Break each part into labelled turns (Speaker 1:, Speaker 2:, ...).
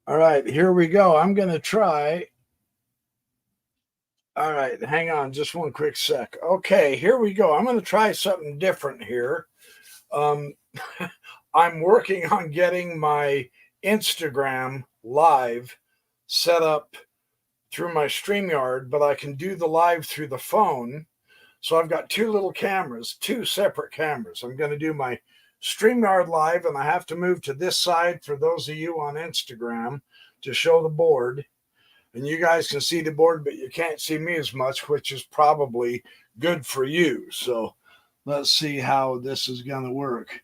Speaker 1: All right, here we go. I'm going to try. All right, hang on just one quick sec. Okay, here we go. I'm going to try something different here. Um, I'm working on getting my Instagram live set up through my StreamYard, but I can do the live through the phone. So I've got two little cameras, two separate cameras. I'm going to do my StreamYard live, and I have to move to this side for those of you on Instagram to show the board. And you guys can see the board, but you can't see me as much, which is probably good for you. So let's see how this is going to work.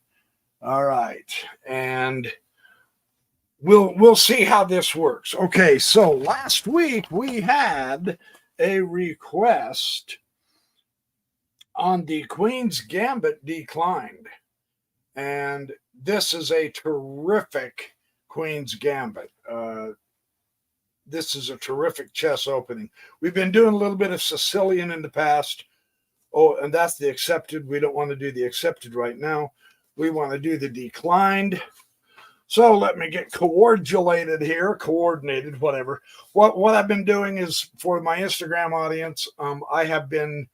Speaker 1: All right. And we'll see how this works. Okay, so last week we had a request on the Queen's Gambit declined. And this is a terrific Queen's Gambit. This is a terrific chess opening. We've been doing a little bit of Sicilian in the past. Oh, and that's the accepted. We don't want to do the accepted right now. We want to do the declined. So let me get coordinated here, coordinated, whatever. What I've been doing is for my Instagram audience, I have been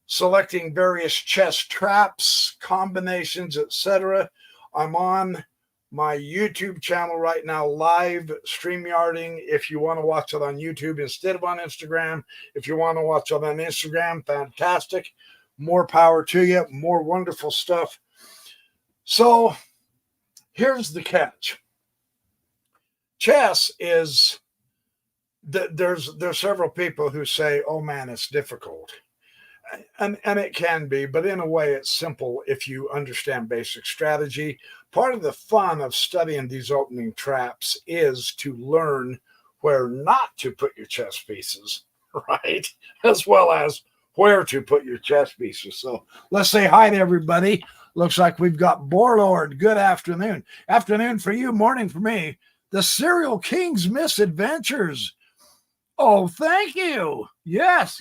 Speaker 1: selecting various chess traps, combinations, etc. I'm on my YouTube channel right now, live StreamYarding. If you want to watch it on YouTube instead of on Instagram, if you want to watch it on Instagram, fantastic. More power to you, more wonderful stuff. So here's the catch. Chess is, there's several people who say, oh man, it's difficult. And it can be, but in a way it's simple if you understand basic strategy. Part of the fun of studying these opening traps is to learn where not to put your chess pieces, right? As well as where to put your chess pieces. So let's say hi to everybody. Looks like we've got Borlord. Good afternoon. Afternoon for you, morning for me. The Serial King's Misadventures. Oh, thank you. Yes,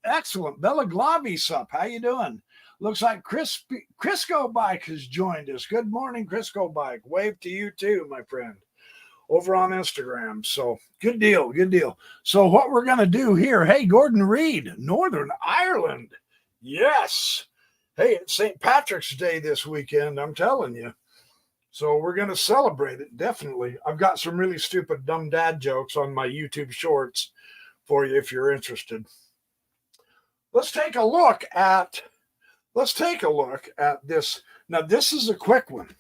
Speaker 1: excellent. Bella Glavis up. How you doing? Looks like Crisco Bike has joined us. Good morning, Crisco Bike. Wave to you too, my friend, over on Instagram. So good deal, good deal. So what we're going to do here, hey, Gordon Reed, Northern Ireland. Yes. Hey, it's St. Patrick's Day this weekend, I'm telling you. So we're going to celebrate it, definitely. I've got some really stupid, dumb dad jokes on my YouTube shorts for you if you're interested. Let's take a look at this. Now this is a quick one.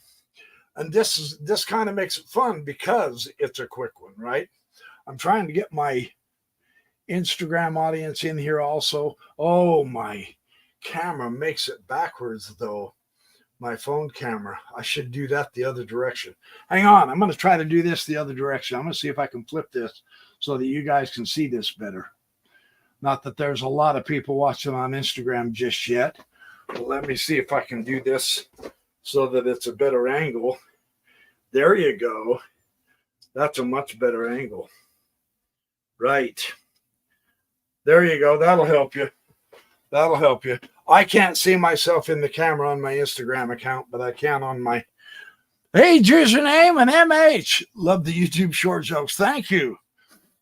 Speaker 1: And this kind of makes it fun because it's a quick one, right? I'm trying to get my Instagram audience in here also. Oh, my camera makes it backwards though. My phone camera. I should do that the other direction. Hang on. I'm going to try to do this the other direction. I'm going to see if I can flip this so that you guys can see this better. Not that there's a lot of people watching on Instagram just yet. But let me see if I can do this so that it's a better angle. There you go. That's a much better angle. Right. There you go. That'll help you. That'll help you. I can't see myself in the camera on my Instagram account, but I can on my. Hey, here's your name and MH. Love the YouTube short jokes. Thank you.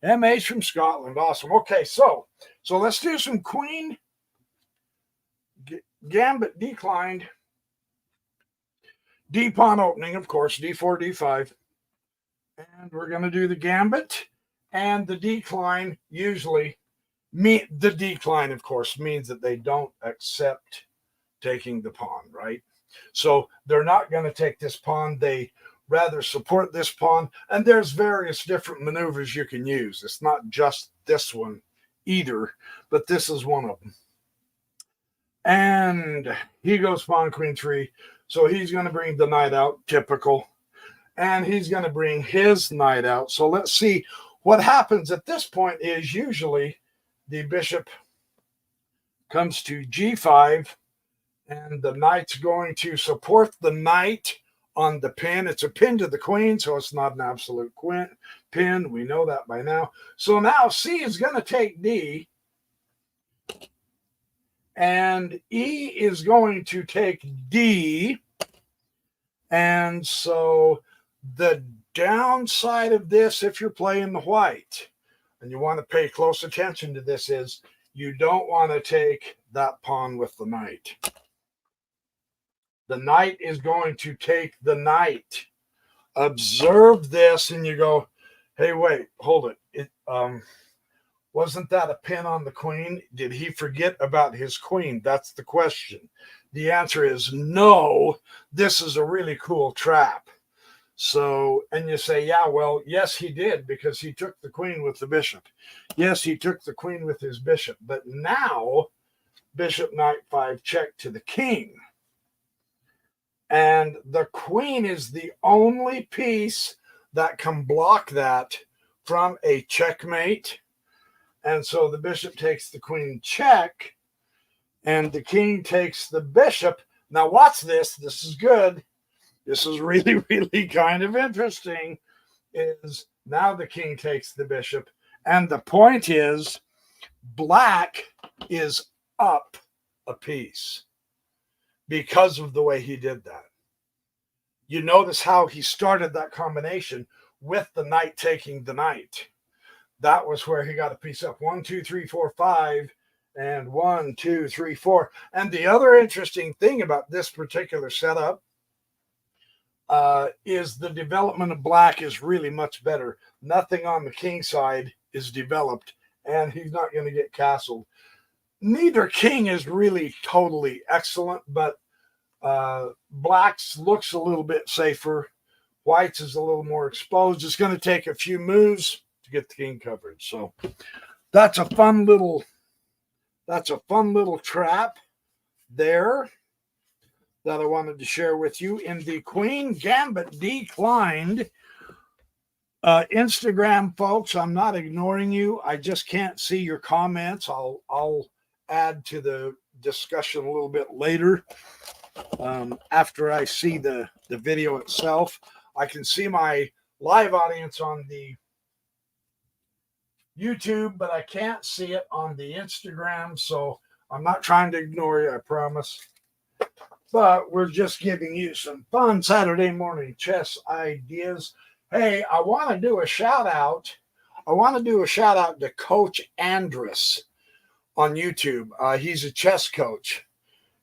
Speaker 1: MH from Scotland. Awesome. Okay, so let's do some Queen Gambit declined. D pawn opening, of course, D4, D5. And we're going to do the Gambit and the decline. Usually, the decline, of course, means that they don't accept taking the pawn, right? So they're not going to take this pawn. They rather support this pawn. And there's various different maneuvers you can use. It's not just this one either, but this is one of them. And he goes pawn, queen, 3. So he's going to bring the knight out, typical. And he's going to bring his knight out. So let's see what happens at this point is usually the bishop comes to G5, and the knight's going to support the knight on the pin. It's a pin to the queen, so it's not an absolute pin. We know that by now. So now C is going to take D, and E is going to take D. And so the downside of this, if you're playing the white, and you want to pay close attention to this, is you don't want to take that pawn with the knight. The knight is going to take the knight. Observe this, and you go, hey, wait, hold it. Wasn't that a pin on the queen? Did he forget about his queen? That's the question. The answer is no. This is a really cool trap. So, and you say, yeah, well, yes, he did, because he took the queen with the bishop. Yes, he took the queen with his bishop. But now, bishop, knight, 5, check to the king. And the queen is the only piece that can block that from a checkmate. And so the bishop takes the queen check, and the king takes the bishop. Now watch this. This is good. This is really, really kind of interesting. Is now the king takes the bishop. And the point is, black is up a piece because of the way he did that. You notice how he started that combination with the knight taking the knight. That was where he got a piece up. 1, 2, 3, 4, 5, and 1, 2, 3, 4. And the other interesting thing about this particular setup is the development of black is really much better. Nothing on the king side is developed, and he's not going to get castled. Neither king is really totally excellent, but black's looks a little bit safer. White's is a little more exposed. It's going to take a few moves to get the king coverage. So that's a fun little trap there that I wanted to share with you. In the Queen Gambit declined Instagram, folks, I'm not ignoring you. I just can't see your comments. I'll add to the discussion a little bit later. After I see the video itself, I can see my live audience on the YouTube, but I can't see it on the Instagram. So I'm not trying to ignore you, I promise. But we're just giving you some fun Saturday morning chess ideas. Hey, I want to do a shout out. To Coach Andrus on YouTube. He's a chess coach.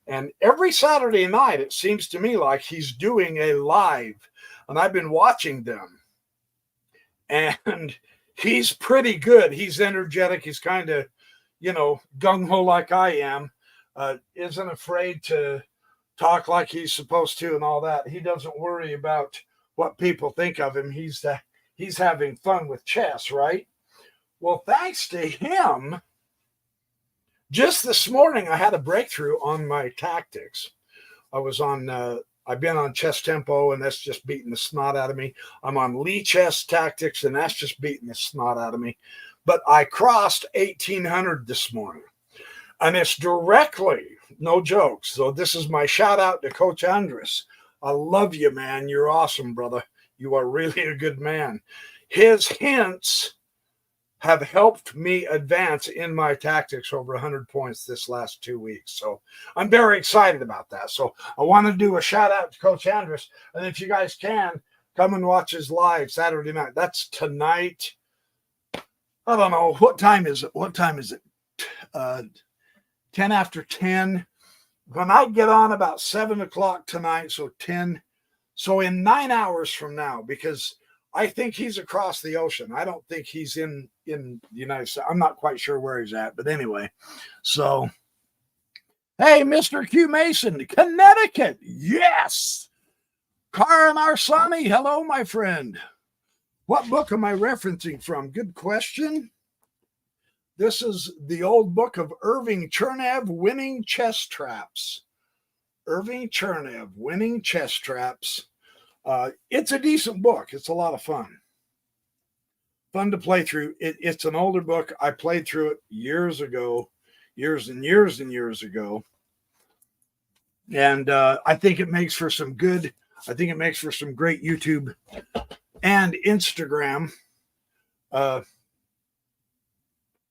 Speaker 1: And every Saturday night, it seems to me like he's doing a live. And I've been watching them. And he's pretty good. He's energetic. He's kind of, gung-ho like I am. Isn't afraid to talk like he's supposed to and all that. He doesn't worry about what people think of him. He's having fun with chess, right? Well, thanks to him, just this morning I had a breakthrough on my tactics. I've been on Chess Tempo, and that's just beating the snot out of me. I'm on Lichess Tactics, and that's just beating the snot out of me. But I crossed 1,800 this morning. And it's directly, no jokes. So this is my shout out to Coach Andrus. I love you, man. You're awesome, brother. You are really a good man. His hints have helped me advance in my tactics over 100 points this last 2 weeks. So I'm very excited about that. So I want to do a shout out to Coach Andrus. And if you guys can, come and watch his live Saturday night. That's tonight. I don't know. What time is it? 10 after 10. When I get on about 7 o'clock tonight, so 10. So in 9 hours from now, because I think he's across the ocean. I don't think he's in the United States. I'm not quite sure where he's at, but anyway. So, hey, Mr. Q Mason, Connecticut. Yes. Karan Arsani, hello, my friend. What book am I referencing from? Good question. This is the old book of Irving Chernev, Winning Chess Traps. Irving Chernev, Winning Chess Traps. It's a decent book. It's a lot of fun. Fun to play through. It's an older book. I played through it years ago, years and years and years ago. And I think it makes for some great YouTube and Instagram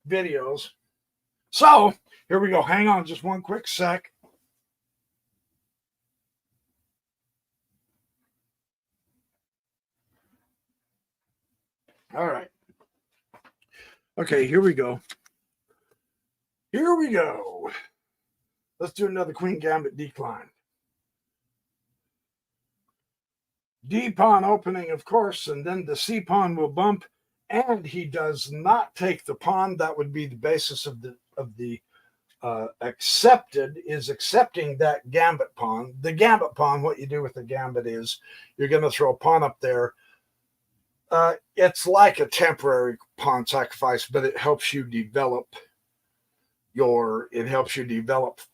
Speaker 1: videos. So here we go. Hang on just one quick sec. All right. Okay, here we go. Here we go. Let's do another queen gambit decline. D pawn opening, of course, and then the C pawn will bump, and he does not take the pawn. That would be the basis of the accepted is accepting that gambit pawn. The gambit pawn, what you do with the gambit is you're going to throw a pawn up there. It's like a temporary pawn sacrifice, but it helps you develop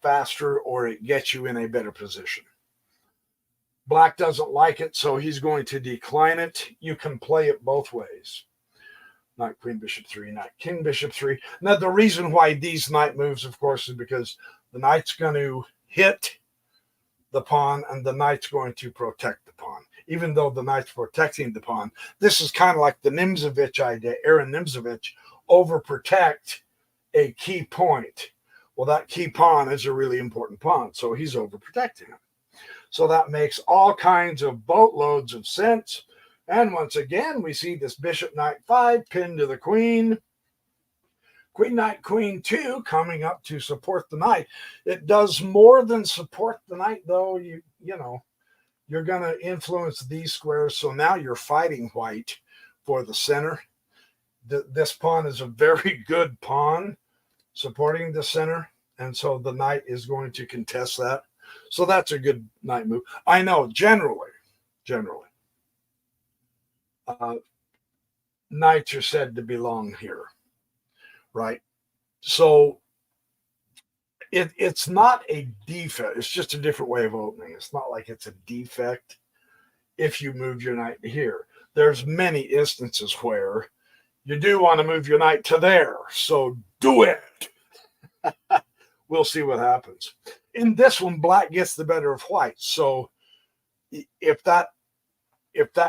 Speaker 1: faster, or it gets you in a better position. Black doesn't like it, so he's going to decline it. You can play it both ways. Knight, queen, bishop 3, knight, king, bishop 3. Now, the reason why these knight moves, of course, is because the knight's going to hit the pawn and the knight's going to protect the pawn. Even though the knight's protecting the pawn, this is kind of like the Nimzovich idea, Aaron Nimzovich, overprotect a key point. Well, that key pawn is a really important pawn, so he's overprotecting him. So that makes all kinds of boatloads of sense. And once again, we see this bishop knight 5 pinned to the queen. Queen knight queen 2 coming up to support the knight. It does more than support the knight, though. You know, you're going to influence these squares. So now you're fighting white for the center. This pawn is a very good pawn supporting the center. And so the knight is going to contest that. So that's a good knight move. I know generally, knights are said to belong here, right? So it's not a defect. It's just a different way of opening. It's not like it's a defect if you move your knight to here. There's many instances where you do want to move your knight to there. So do it. We'll see what happens. In this one, black gets the better of white. So if that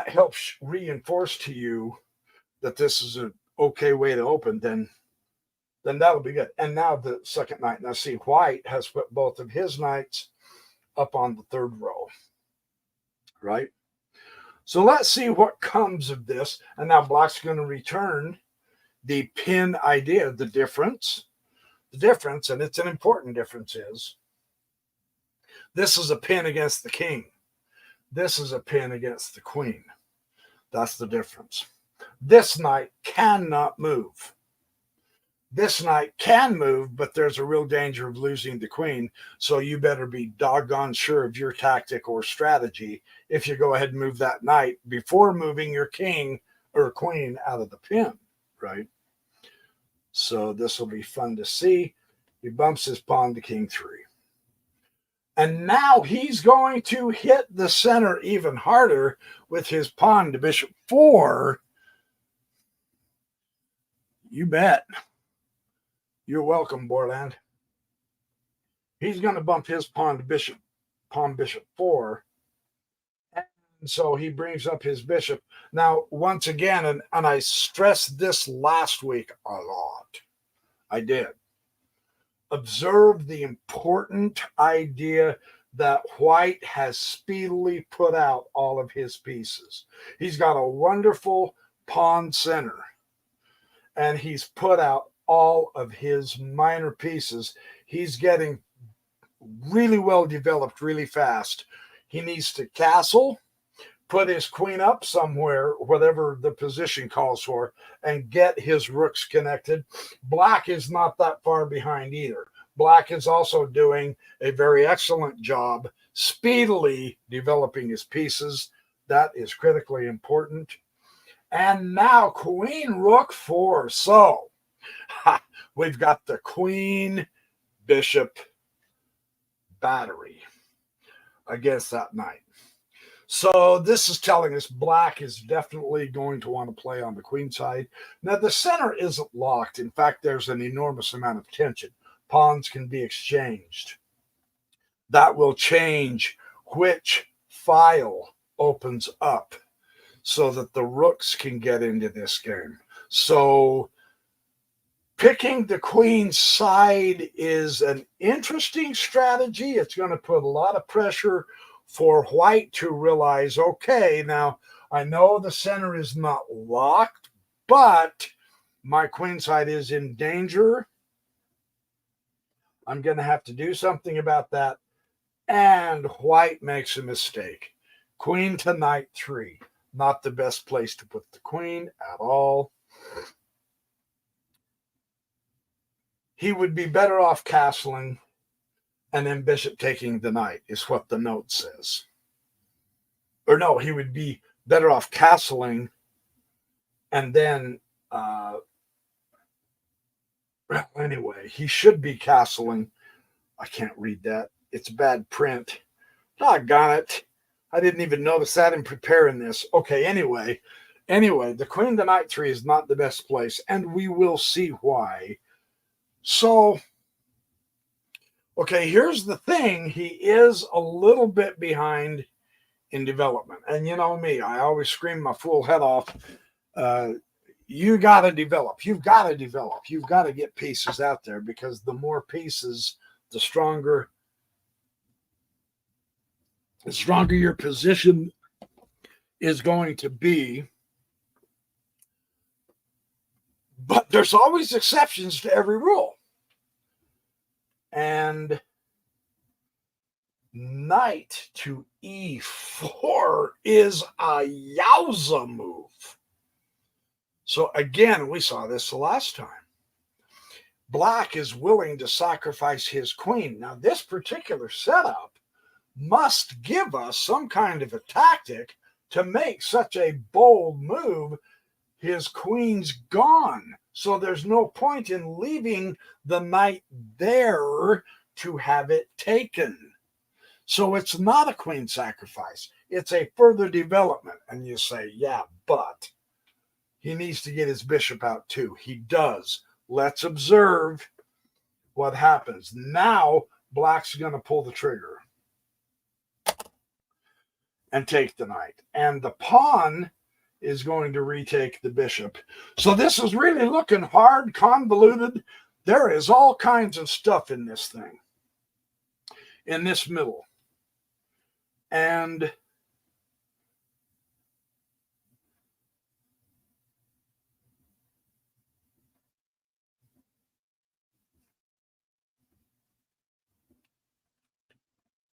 Speaker 1: helps reinforce to you that this is an okay way to open, then that'll be good. And now the second knight. Now see, white has put both of his knights up on the third row, right? So let's see what comes of this. And now black's going to return the pin idea. The difference, and it's an important difference, is this is a pin against the king. This is a pin against the queen. That's the difference. This knight cannot move. This knight can move, but there's a real danger of losing the queen. So you better be doggone sure of your tactic or strategy if you go ahead and move that knight before moving your king or queen out of the pin, right? So this will be fun to see. He bumps his pawn to king 3. And now he's going to hit the center even harder with his pawn to bishop 4. You bet. You're welcome, Borland. He's going to bump his pawn to bishop 4. And so he brings up his bishop. Now, once again, and I stressed this last week a lot. I did. Observe the important idea that white has speedily put out all of his pieces. He's got a wonderful pawn center, and he's put out all of his minor pieces. He's getting really well developed really fast. He needs to castle, put his queen up somewhere, whatever the position calls for, and get his rooks connected. Black is not that far behind either. Black is also doing a very excellent job speedily developing his pieces. That is critically important. And now queen rook 4. So we've got the queen bishop battery against that knight. So this is telling us black is definitely going to want to play on the queen side. Now the center isn't locked. In fact, there's an enormous amount of tension. Pawns can be exchanged. That will change which file opens up so that the rooks can get into this game. So picking the queen side is an interesting strategy. It's going to put a lot of pressure for white to realize, okay, now I know the center is not locked, but my queen side is in danger. I'm going to have to do something about that. And white makes a mistake. Queen to knight 3. Not the best place to put the queen at all. He would be better off castling and then bishop taking the knight, is what the note says. Or no, he would be better off castling and then, well, anyway, he should be castling. I can't read that. It's bad print. Doggone it. I didn't even notice that in preparing this. Okay, anyway, the queen to knight 3 is not the best place, and we will see why. So, okay, here's the thing. He is a little bit behind in development. And you know me, I always scream my fool head off. You got to develop. You've got to develop. You've got to get pieces out there, because the more pieces, the stronger your position is going to be. But there's always exceptions to every rule. And knight to e4 is a yowza move. So again, we saw this the last time. Black is willing to sacrifice his queen. Now, this particular setup must give us some kind of a tactic to make such a bold move. His queen's gone, so there's no point in leaving the knight there to have it taken. So it's not a queen sacrifice. It's a further development. And you say, yeah, but he needs to get his bishop out too. He does. Let's observe what happens. Now, black's going to pull the trigger and take the knight. And the pawn is going to retake the bishop. So this is really looking hard, convoluted. There is all kinds of stuff in this thing, in this middle. And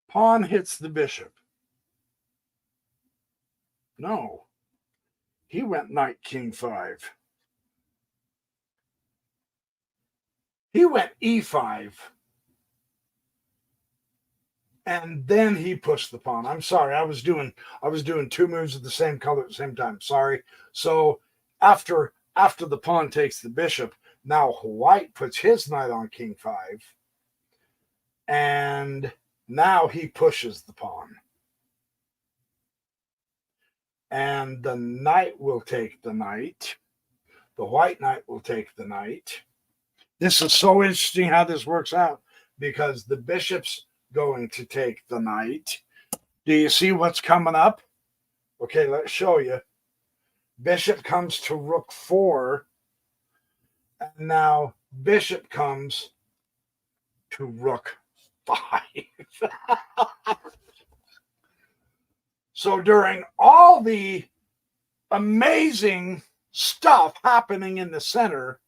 Speaker 1: pawn hits the bishop. No. He went knight king 5. He went e5. And then he pushed the pawn. I'm sorry. I was doing 2 moves of the same color at the same time. Sorry. So after the pawn takes the bishop, now white puts his knight on king 5. And now he pushes the pawn. And the knight will take the knight. The white knight will take the knight. This is so interesting how this works out, because the bishop's going to take the knight. Do you see what's coming up? Okay, let's show you. Bishop comes to rook 4. And now bishop comes to rook 5. So during all the amazing stuff happening in the center,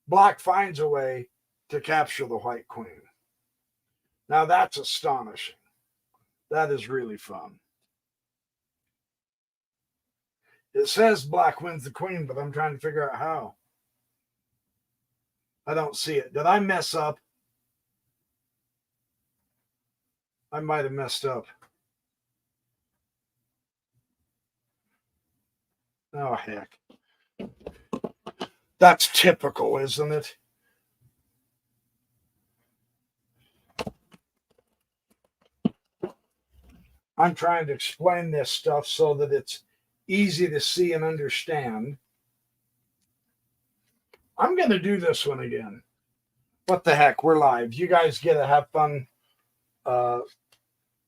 Speaker 1: black finds a way to capture the white queen. Now that's astonishing. That is really fun. It says black wins the queen, but I'm trying to figure out how. I don't see it. Did I mess up? I might have messed up. Oh, heck. That's typical, isn't it? I'm trying to explain this stuff so that it's easy to see and understand. I'm going to do this one again. What the heck? We're live. You guys get to have fun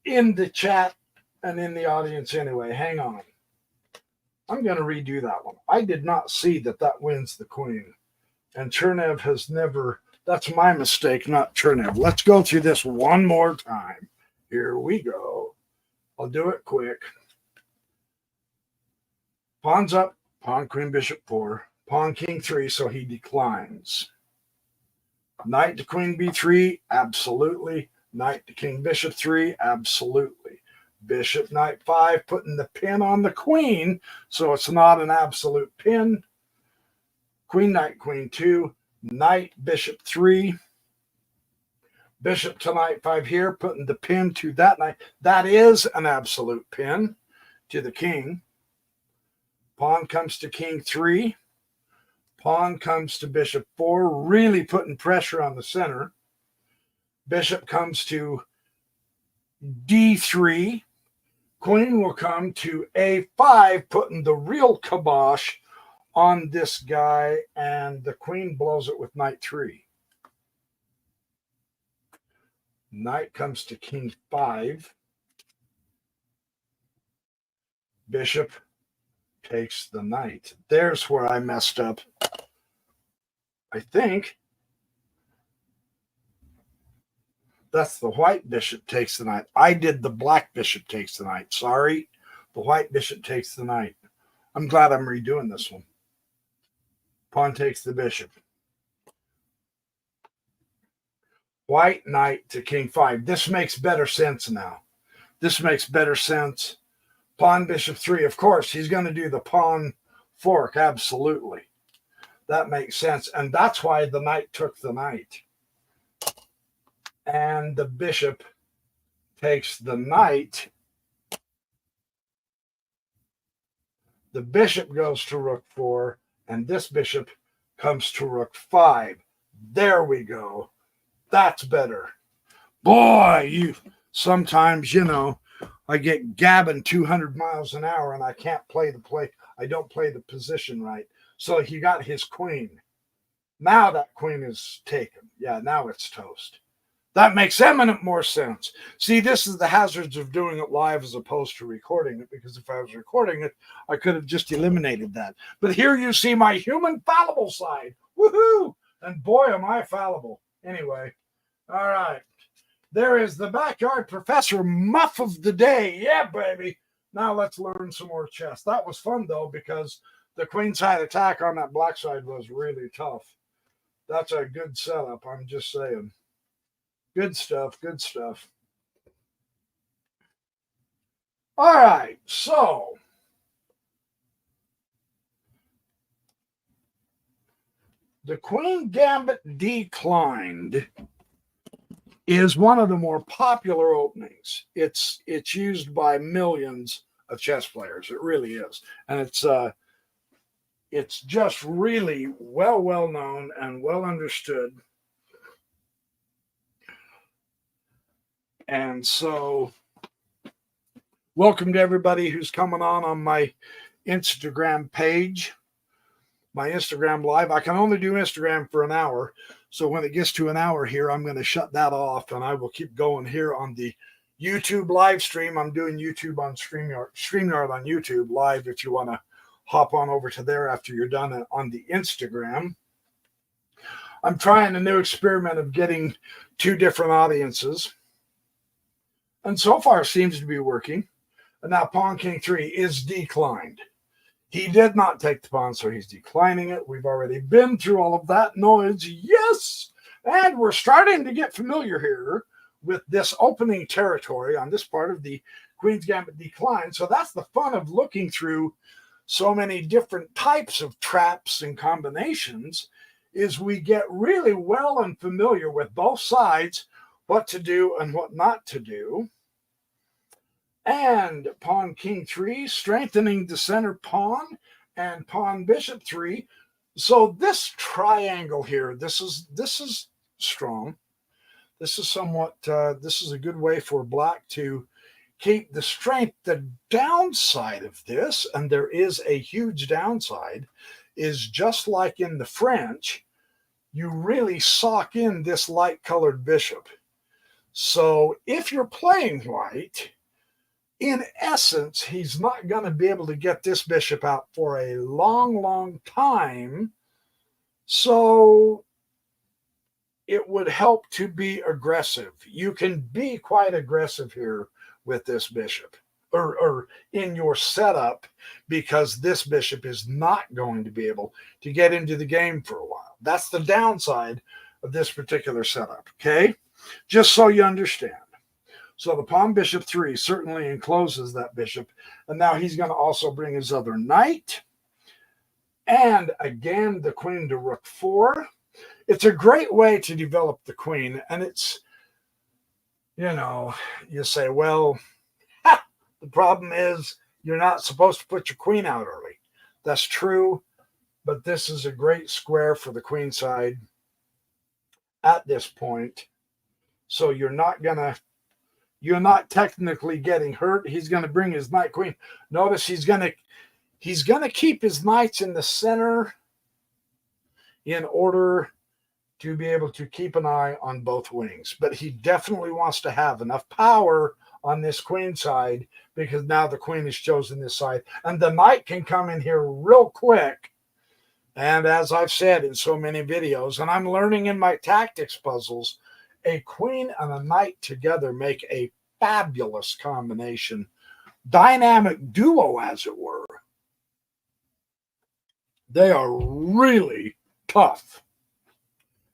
Speaker 1: in the chat and in the audience anyway. Hang on. I'm going to redo that one. I did not see that wins the queen. And Chernev has never... That's my mistake, not Chernev. Let's go through this one more time. Here we go. I'll do it quick. Pawn's up, Pawn, queen, bishop 4. Pawn, king 3, so he declines. Knight to queen b3, absolutely. Knight to king bishop 3, absolutely. Bishop knight 5, putting the pin on the queen, so it's not an absolute pin. Queen knight queen 2, knight bishop 3. Bishop to knight 5 here, putting the pin to that knight. That is an absolute pin to the king. Pawn comes to king 3. Pawn comes to bishop 4, really putting pressure on the center. Bishop comes to d3. Queen will come to a5, putting the real kibosh on this guy, and the queen blows it with knight 3. Knight comes to king 5. Bishop takes the knight. There's where I messed up. I think that's the white bishop takes the knight. I did the black bishop takes the knight. Sorry. The white bishop takes the knight. I'm glad I'm redoing this one. Pawn takes the bishop. White knight to king 5. This makes better sense now. This makes better sense. Pawn bishop 3. Of course, he's going to do the pawn fork. Absolutely. That makes sense. And that's why the knight took the knight. And the bishop takes the knight. The bishop goes to rook 4, and this bishop comes to rook 5. There we go. That's better. Boy, sometimes, I get gabbing 200 miles an hour and I can't play the play. I don't play the position right. So he got his queen. Now that queen is taken. Yeah, now it's toast. That makes eminent more sense. See, this is the hazards of doing it live as opposed to recording it, because if I was recording it, I could have just eliminated that. But here you see my human fallible side. Woohoo! And boy, am I fallible. Anyway, all right. There is the backyard professor muff of the day. Yeah, baby. Now let's learn some more chess. That was fun, though, because the queenside attack on that black side was really tough. That's a good setup, I'm just saying. Good stuff, good stuff. All right, so the Queen Gambit declined is one of the more popular openings. It's used by millions of chess players. It really is, and it's just really well known and well understood. And so, welcome to everybody who's coming on my Instagram page, my Instagram live. I can only do Instagram for an hour. So when it gets to an hour here, I'm going to shut that off and I will keep going here on the YouTube live stream. I'm doing YouTube on StreamYard on YouTube live if you want to hop on over to there after you're done on the Instagram. I'm trying a new experiment of getting 2 different audiences. And so far seems to be working. And now pawn king 3 is declined. He did not take the pawn, so he's declining it. We've already been through all of that noise. Yes! And we're starting to get familiar here with this opening territory on this part of the Queen's Gambit decline. So that's the fun of looking through so many different types of traps and combinations, is we get really well and familiar with both sides, what to do and what not to do. And pawn king 3, strengthening the center pawn, and pawn bishop 3. So this triangle here, this is strong. This is somewhat, this is a good way for black to keep the strength. The downside of this, and there is a huge downside, is just like in the French, you really sock in this light colored bishop. So if you're playing white, in essence, he's not going to be able to get this bishop out for a long time. So it would help to be aggressive. You can be quite aggressive here with this bishop. or in your setup, because this bishop is not going to be able to get into the game for a while. That's the downside of this particular setup, okay? Just so you understand. So the pawn bishop 3 certainly encloses that bishop, and now he's going to also bring his other knight. And again, the queen to rook 4. It's a great way to develop the queen, and it's, you say, well, the problem is you're not supposed to put your queen out early. That's true, but this is a great square for the queen side at this point. So you're not technically getting hurt. He's going to bring his knight queen. Notice he's going to keep his knights in the center in order to be able to keep an eye on both wings. But he definitely wants to have enough power on this queen side, because now the queen has chosen this side, and the knight can come in here real quick. And as I've said in so many videos, and I'm learning in my tactics puzzles, a queen and a knight together make a fabulous combination, dynamic duo, as it were. They are really tough,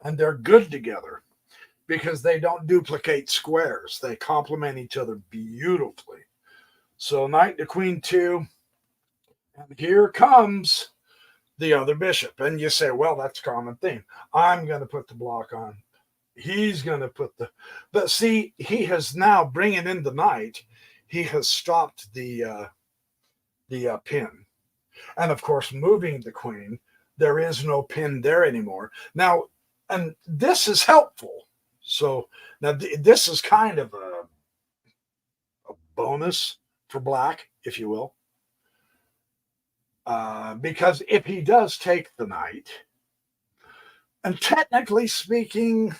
Speaker 1: and they're good together because they don't duplicate squares. They complement each other beautifully. So knight to queen 2, and here comes the other bishop. And you say, well, that's a common theme. I'm going to put the block on. He's going to put but see, he has now, bringing in the knight, he has stopped the pin. And of course, moving the queen, there is no pin there anymore. Now, and this is helpful. So now this is kind of a bonus for black, if you will. Because if he does take the knight, and technically speaking,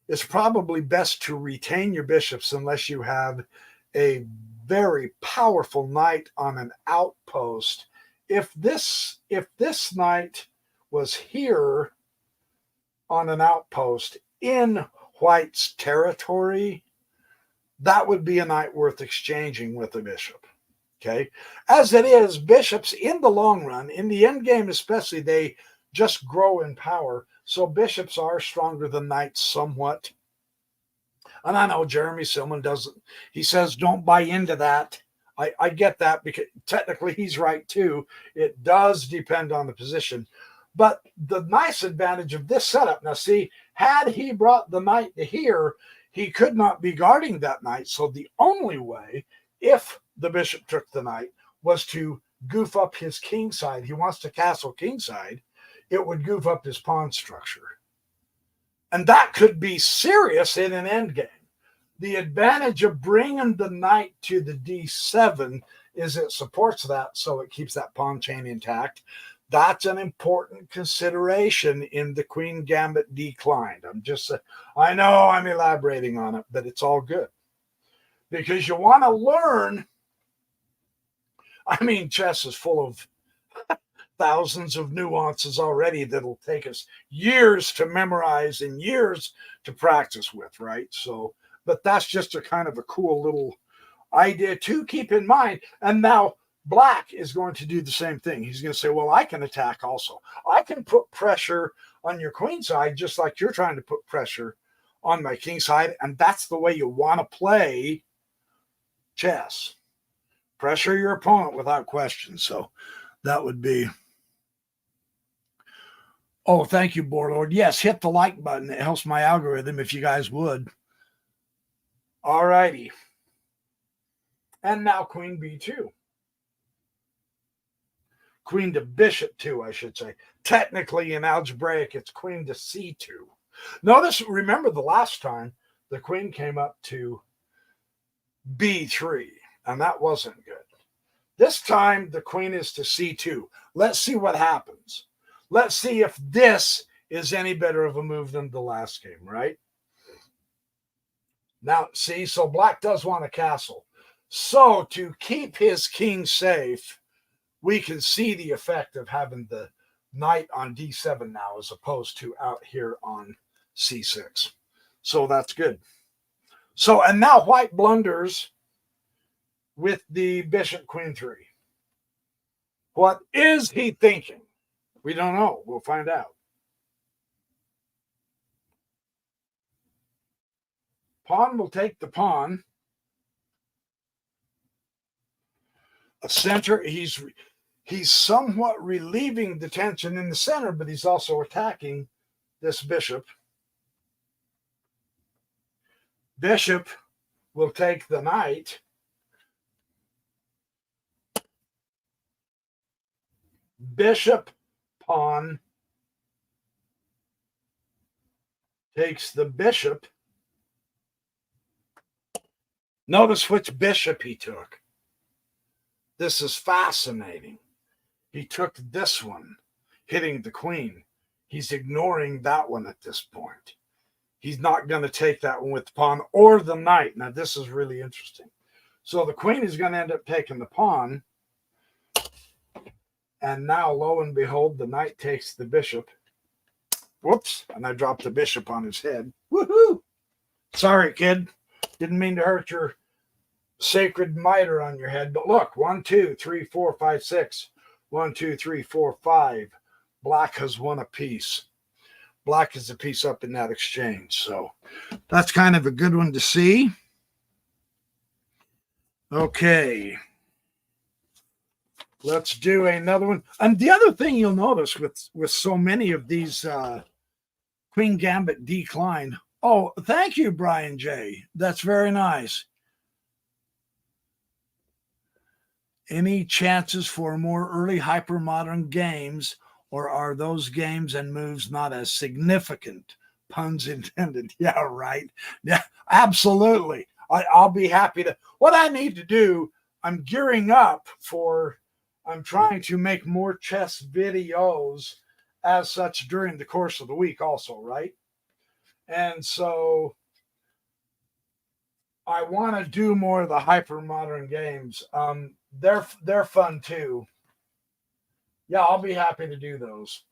Speaker 1: it's probably best to retain your bishops unless you have a very powerful knight on an outpost. If this knight was here on an outpost in white's territory, that would be a knight worth exchanging with a bishop. Okay. As it is, bishops in the long run, in the end game especially, they just grow in power. So bishops are stronger than knights somewhat. And I know Jeremy Silman doesn't. He says, don't buy into that. I get that, because technically he's right too. It does depend on the position. But the nice advantage of this setup, now see, had he brought the knight to here, he could not be guarding that knight. So the only way, if the bishop took the knight, was to goof up his king side. He wants to castle king side. It would goof up his pawn structure. And that could be serious in an endgame. The advantage of bringing the knight to the d7 is it supports that, so it keeps that pawn chain intact. That's an important consideration in the Queen Gambit Declined. I know I'm elaborating on it, but it's all good. Because you want to learn. I mean, chess is full of thousands of nuances already that'll take us years to memorize and years to practice with, right? So, but that's just a kind of a cool little idea to keep in mind. And now black is going to do the same thing. He's going to say, well, I can attack also. I can put pressure on your queen side just like you're trying to put pressure on my king side. And that's the way you want to play chess. Pressure your opponent without question. So that would be. Oh, thank you, Boarlord. Yes, hit the like button. It helps my algorithm if you guys would. All righty. And now queen b2. Queen to bishop 2, I should say. Technically, in algebraic, it's queen to c2. Notice, remember the last time the queen came up to b3, and that wasn't good. This time, the queen is to c2. Let's see what happens. Let's see if this is any better of a move than the last game, right? Now, see, so black does want a castle. So to keep his king safe, we can see the effect of having the knight on d7 now as opposed to out here on c6. So that's good. So, and now white blunders with the bishop queen 3. What is he thinking? We don't know. We'll find out. Pawn will take the pawn. A center, he's somewhat relieving the tension in the center, but he's also attacking this bishop. Bishop will take the knight. Bishop, pawn takes the bishop. Notice which bishop he took. This is fascinating. He took this one, hitting the queen. He's ignoring that one at this point. He's not going to take that one with the pawn or the knight. Now, this is really interesting. So the queen is going to end up taking the pawn. And now, lo and behold, the knight takes the bishop. Whoops. And I dropped the bishop on his head. Woohoo! Sorry, kid. Didn't mean to hurt your sacred mitre on your head. But look, 1, 2, 3, 4, 5, 6. 1, 2, 3, 4, 5. Black has won a piece. Black is a piece up in that exchange. So that's kind of a good one to see. Okay. Let's do another one. And the other thing you'll notice with so many of these Queen Gambit decline. Oh, thank you, Brian J. That's very nice. Any chances for more early hypermodern games, or are those games and moves not as significant? Puns intended. Yeah, right. Yeah, absolutely. I'll be happy to. What I need to do, I'm gearing up for, I'm trying to make more chess videos as such during the course of the week also, right? And so I want to do more of the hypermodern games. They're fun too. Yeah, I'll be happy to do those.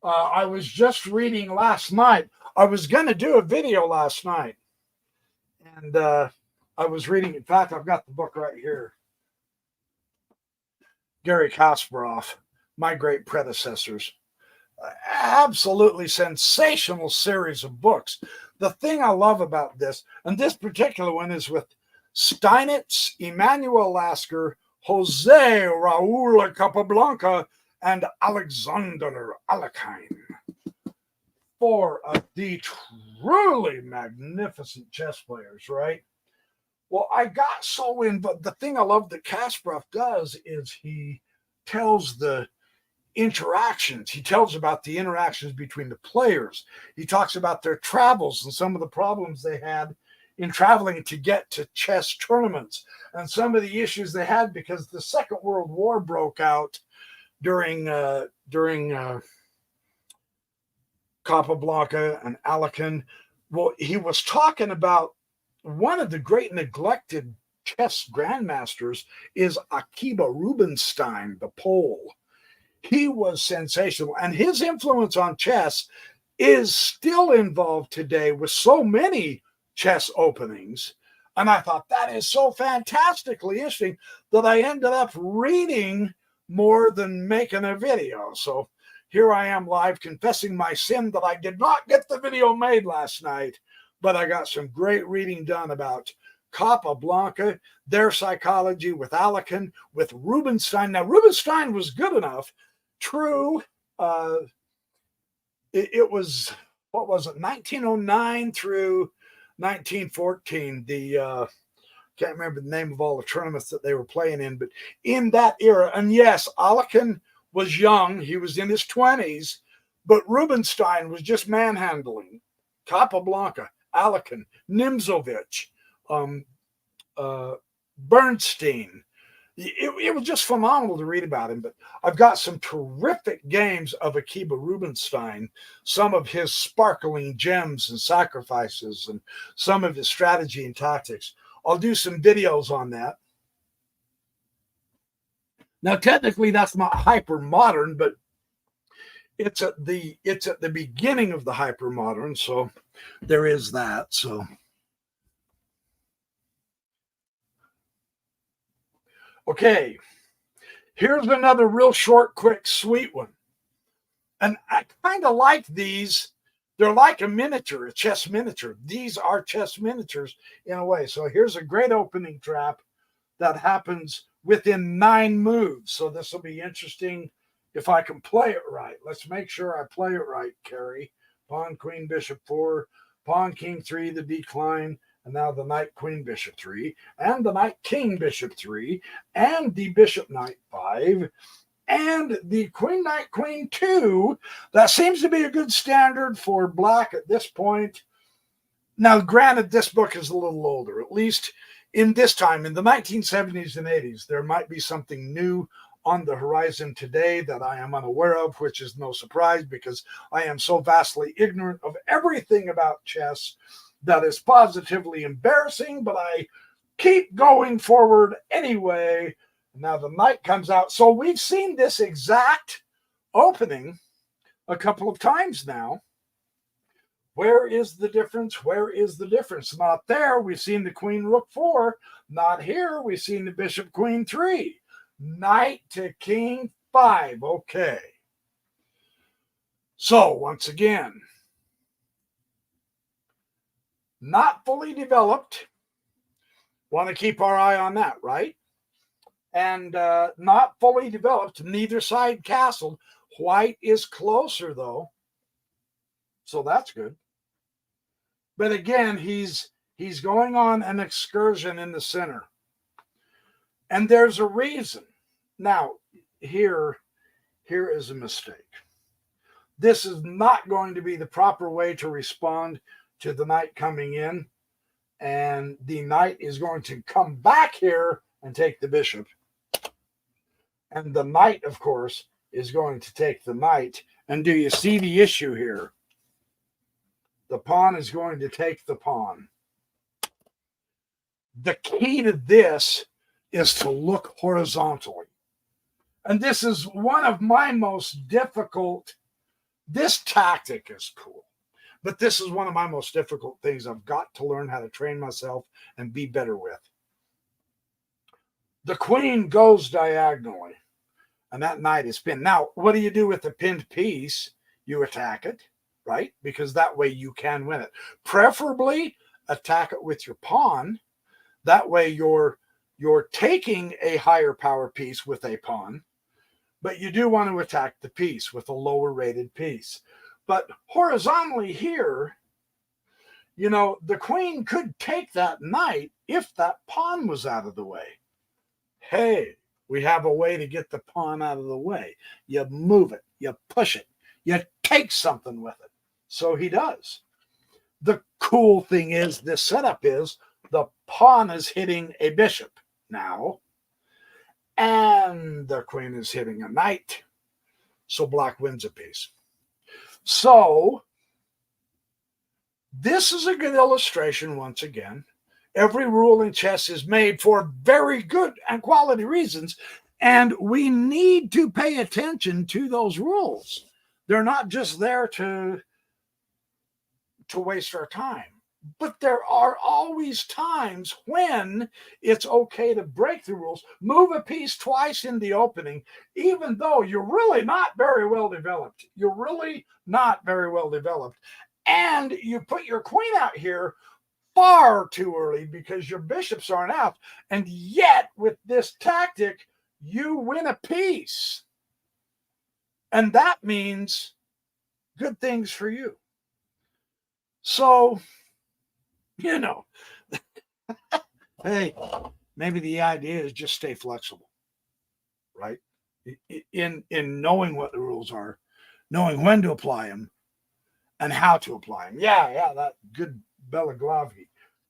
Speaker 1: I was just reading last night. I was going to do a video last night. And I was reading. In fact, I've got the book right here. Garry Kasparov, My Great Predecessors. Absolutely sensational series of books. The thing I love about this, and this particular one is with Steinitz, Emanuel Lasker, Jose Raul Capablanca, and Alexander Alekhine. Four of the truly magnificent chess players, right? Well, I got so in, but the thing I love that Kasparov does is he tells the interactions. He tells about the interactions between the players. He talks about their travels and some of the problems they had in traveling to get to chess tournaments and some of the issues they had because the Second World War broke out during Capablanca and Alekhine. Well, he was talking about one of the great neglected chess grandmasters is Akiba Rubinstein, the Pole. He was sensational, and his influence on chess is still involved today with so many chess openings. And I thought that is so fantastically interesting that I ended up reading more than making a video. So here I am live confessing my sin that I did not get the video made last night, but I got some great reading done about Capablanca, their psychology with Alekhine, with Rubinstein. Now, Rubinstein was good enough. True, it was, what was it, 1909 through 1914. Can't remember the name of all the tournaments that they were playing in, but in that era, and yes, Alekhine was young. He was in his 20s, but Rubinstein was just manhandling Capablanca, Alekhine, Nimzovich, Bernstein. It was just phenomenal to read about him. But I've got some terrific games of Akiba Rubinstein, some of his sparkling gems and sacrifices, and some of his strategy and tactics. I'll do some videos on that. Now, technically, that's not hyper modern, but it's at the beginning of the hyper modern, so there is that. So Okay, here's another real short, quick, sweet one. And I kind of like these. They're like a miniature, a chess miniature. These are chess miniatures in a way. So here's a great opening trap that happens within 9 moves. So this will be interesting if I can play it right. Let's make sure I play it right, Carrie. Pawn, queen, bishop 4, pawn, king 3, the decline, and now the knight, queen, bishop 3, and the knight, king, bishop 3, and the bishop, knight 5, and the queen, knight, queen 2. That seems to be a good standard for black at this point. Now, granted, this book is a little older, at least in this time, in the 1970s and 80s. There might be something new on the horizon today that I am unaware of, which is no surprise because I am so vastly ignorant of everything about chess that is positively embarrassing, but I keep going forward anyway. Now the knight comes out. So we've seen this exact opening a couple of times now. Where is the difference? Where is the difference? Not there. We've seen the queen, rook 4. Not here. We've seen the bishop, queen 3. Knight to king 5. Okay. So once again, not fully developed. Want to keep our eye on that, right? And not fully developed. Neither side castled. White is closer, though. So that's good. But again, he's going on an excursion in the center. And there's a reason. Now, here is a mistake. This is not going to be the proper way to respond to the knight coming in. And the knight is going to come back here and take the bishop. And the knight, of course, is going to take the knight. And do you see the issue here? The pawn is going to take the pawn. The key to this is to look horizontally. And this is one of my most difficult. This tactic is cool, but this is one of my most difficult things I've got to learn how to train myself and be better with. The queen goes diagonally, and that knight is pinned. Now, what do you do with the pinned piece? You attack it, right? Because that way you can win it. Preferably attack it with your pawn. That way you're taking a higher power piece with a pawn, but you do want to attack the piece with a lower rated piece. But horizontally here, the queen could take that knight if that pawn was out of the way. Hey, we have a way to get the pawn out of the way. You move it, you push it, you take something with it. So he does. The cool thing is, this setup is the pawn is hitting a bishop now, and the queen is hitting a knight. So black wins a piece. So this is a good illustration once again. Every rule in chess is made for very good and quality reasons, and we need to pay attention to those rules. They're not just there to waste our time. But there are always times when it's okay to break the rules, move a piece twice in the opening, even though you're really not very well developed. You're really not very well developed. And you put your queen out here far too early because your bishops aren't out. And yet, with this tactic, you win a piece. And that means good things for you. So, hey, maybe the idea is just stay flexible, right? In knowing what the rules are, knowing when to apply them, and how to apply them. Yeah, that good Belaglavi.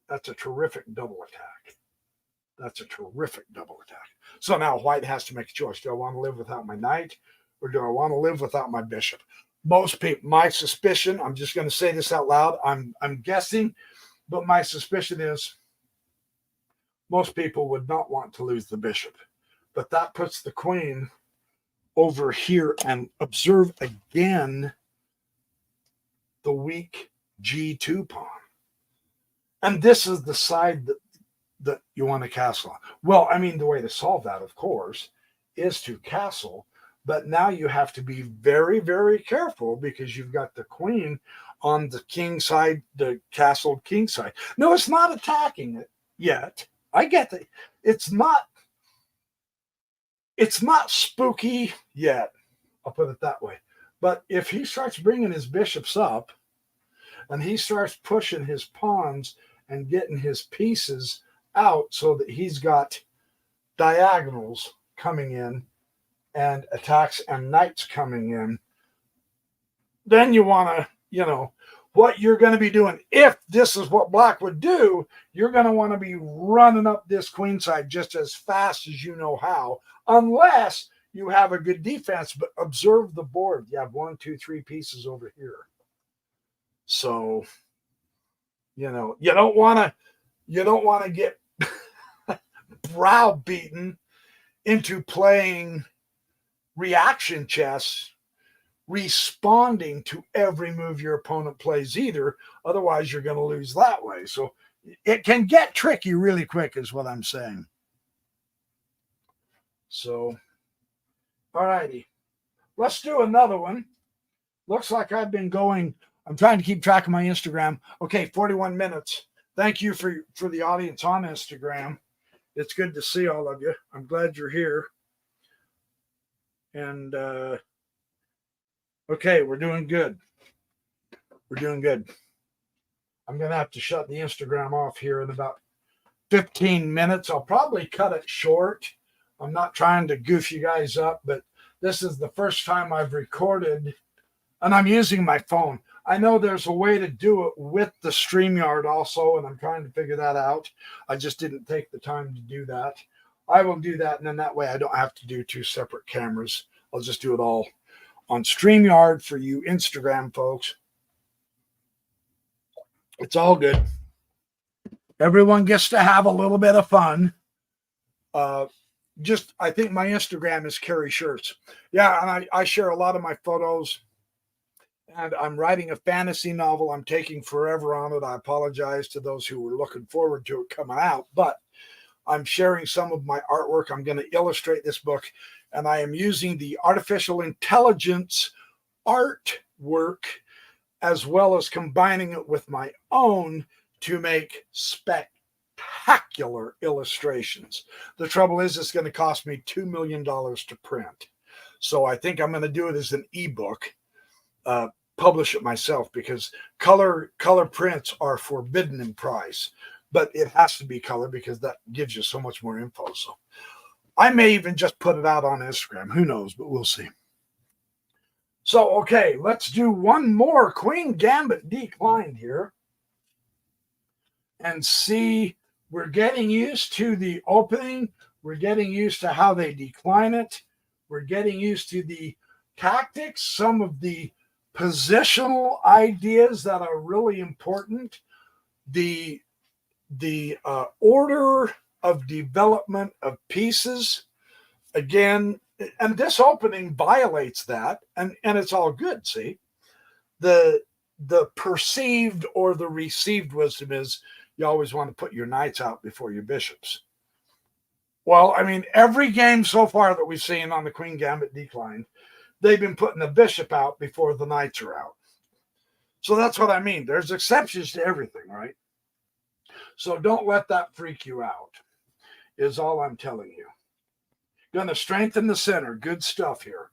Speaker 1: That's a terrific double attack. That's a terrific double attack. So now white has to make a choice. Do I want to live without my knight, or do I want to live without my bishop? Most people, my suspicion, I'm just going to say this out loud, I'm guessing, but my suspicion is most people would not want to lose the bishop. But that puts the queen over here, and observe again the weak G2 pawn. And this is the side that that you want to castle on. Well, I mean, the way to solve that, of course, is to castle. But now you have to be very, very careful because you've got the queen on the king side, the castled king side. No, it's not attacking it yet. I get that. It's not. It's not spooky yet. I'll put it that way. But if he starts bringing his bishops up, and he starts pushing his pawns and getting his pieces out so that he's got diagonals coming in and attacks and knights coming in, then you want to, what you're going to be doing, if this is what black would do, you're going to want to be running up this queen side just as fast as you know how, unless you have a good defense. But observe the board. You have 1, 2, 3 pieces over here. So, you don't want to get browbeaten into playing reaction chess, responding to every move your opponent plays either. Otherwise, you're going to lose that way. So it can get tricky really quick is what I'm saying. So, all righty. Let's do another one. Looks like I've been going. I'm trying to keep track of my Instagram. Okay, 41 minutes. Thank you for the audience on Instagram. It's good to see all of you. I'm glad you're here. And, okay, we're doing good. We're doing good. I'm going to have to shut the Instagram off here in about 15 minutes. I'll probably cut it short. I'm not trying to goof you guys up, but this is the first time I've recorded, and I'm using my phone. I know there's a way to do it with the StreamYard also, and I'm trying to figure that out. I just didn't take the time to do that. I will do that, and then that way I don't have to do 2 separate cameras. I'll just do it all on StreamYard for you Instagram folks. It's all good. Everyone gets to have a little bit of fun. I think my Instagram is Carrie Shirts. Yeah, and I share a lot of my photos. And I'm writing a fantasy novel. I'm taking forever on it. I apologize to those who were looking forward to it coming out, but I'm sharing some of my artwork. I'm going to illustrate this book, and I am using the artificial intelligence artwork as well as combining it with my own to make spectacular illustrations. The trouble is, it's going to cost me $2 million to print. So I think I'm going to do it as an ebook. Publish it myself because color prints are forbidden in price, but it has to be color because that gives you so much more info. So I may even just put it out on Instagram. Who knows, but we'll see. So, okay, let's do one more Queen Gambit declined here and see. We're getting used to the opening. We're getting used to how they decline it. We're getting used to the tactics, some of the positional ideas that are really important, the order of development of pieces. Again, and this opening violates that, and it's all good. See, the perceived or the received wisdom is you always want to put your knights out before your bishops. Well, I mean, every game so far that we've seen on the Queen Gambit decline, they've been putting the bishop out before the knights are out. So that's what I mean. There's exceptions to everything, right? So don't let that freak you out, is all I'm telling you. Going to strengthen the center. Good stuff here.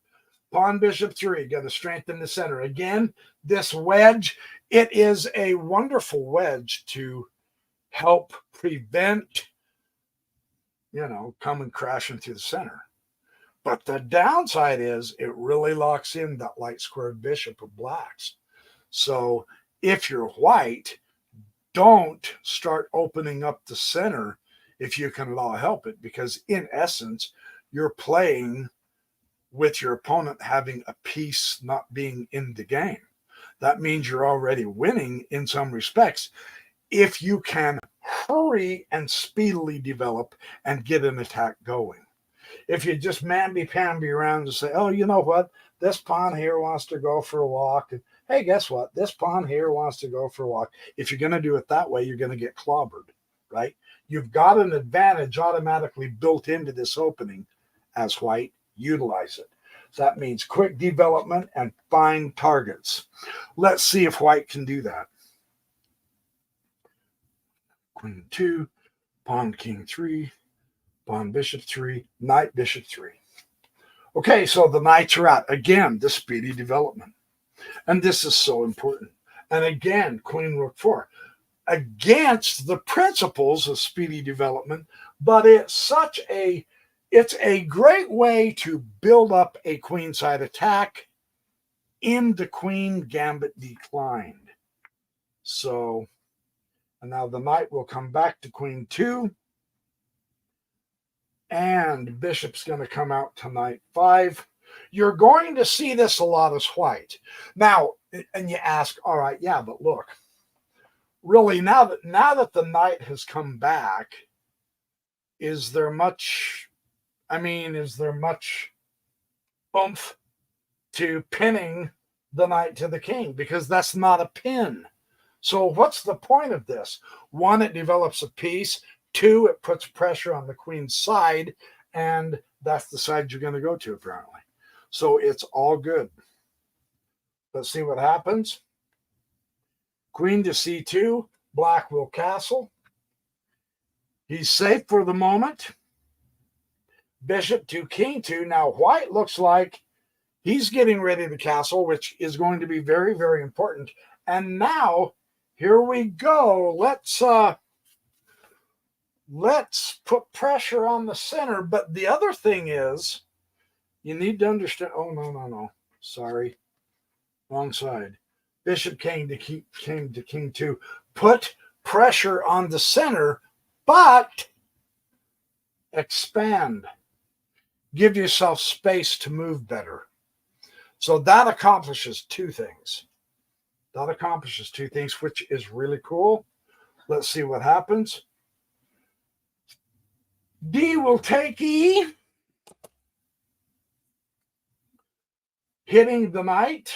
Speaker 1: Pawn bishop 3, going to strengthen the center. Again, this wedge, it is a wonderful wedge to help prevent, coming crashing through the center. But the downside is it really locks in that light squared bishop of blacks. So if you're white, don't start opening up the center if you can at all help it, because in essence, you're playing with your opponent having a piece not being in the game. That means you're already winning in some respects if you can hurry and speedily develop and get an attack going. If you just mamby-pamby around and say, oh, you know what? This pawn here wants to go for a walk. And, hey, guess what? This pawn here wants to go for a walk. If you're going to do it that way, you're going to get clobbered, right? You've got an advantage automatically built into this opening as white. Utilize it. So that means quick development and find targets. Let's see if white can do that. Queen 2, pawn king 3, pawn bishop 3, knight bishop 3. Okay, so the knights are out. Again, the speedy development. And this is so important. And again, queen rook 4. Against the principles of speedy development, but it's a great way to build up a queenside attack in the queen gambit declined. So, and now the knight will come back to queen 2, and bishop's going to come out to knight 5. You're going to see this a lot as white. Now, and you ask, all right, yeah, but look, really, now that the knight has come back, is there much oomph to pinning the knight to the king? Because that's not a pin. So what's the point of this? 1, it develops a piece. 2, it puts pressure on the queen's side, and that's the side you're going to go to, apparently. So it's all good. Let's see what happens. Queen to c2, black will castle. He's safe for the moment. Bishop to king 2. Now white looks like he's getting ready to castle, which is going to be very, very important. And now, here we go. Let's put pressure on the center. But the other thing is, you need to understand. Oh, no. Sorry. Wrong side. Bishop came to king 2. Put pressure on the center, but expand. Give yourself space to move better. So that accomplishes two things. Which is really cool. Let's see what happens. D will take E, hitting the knight.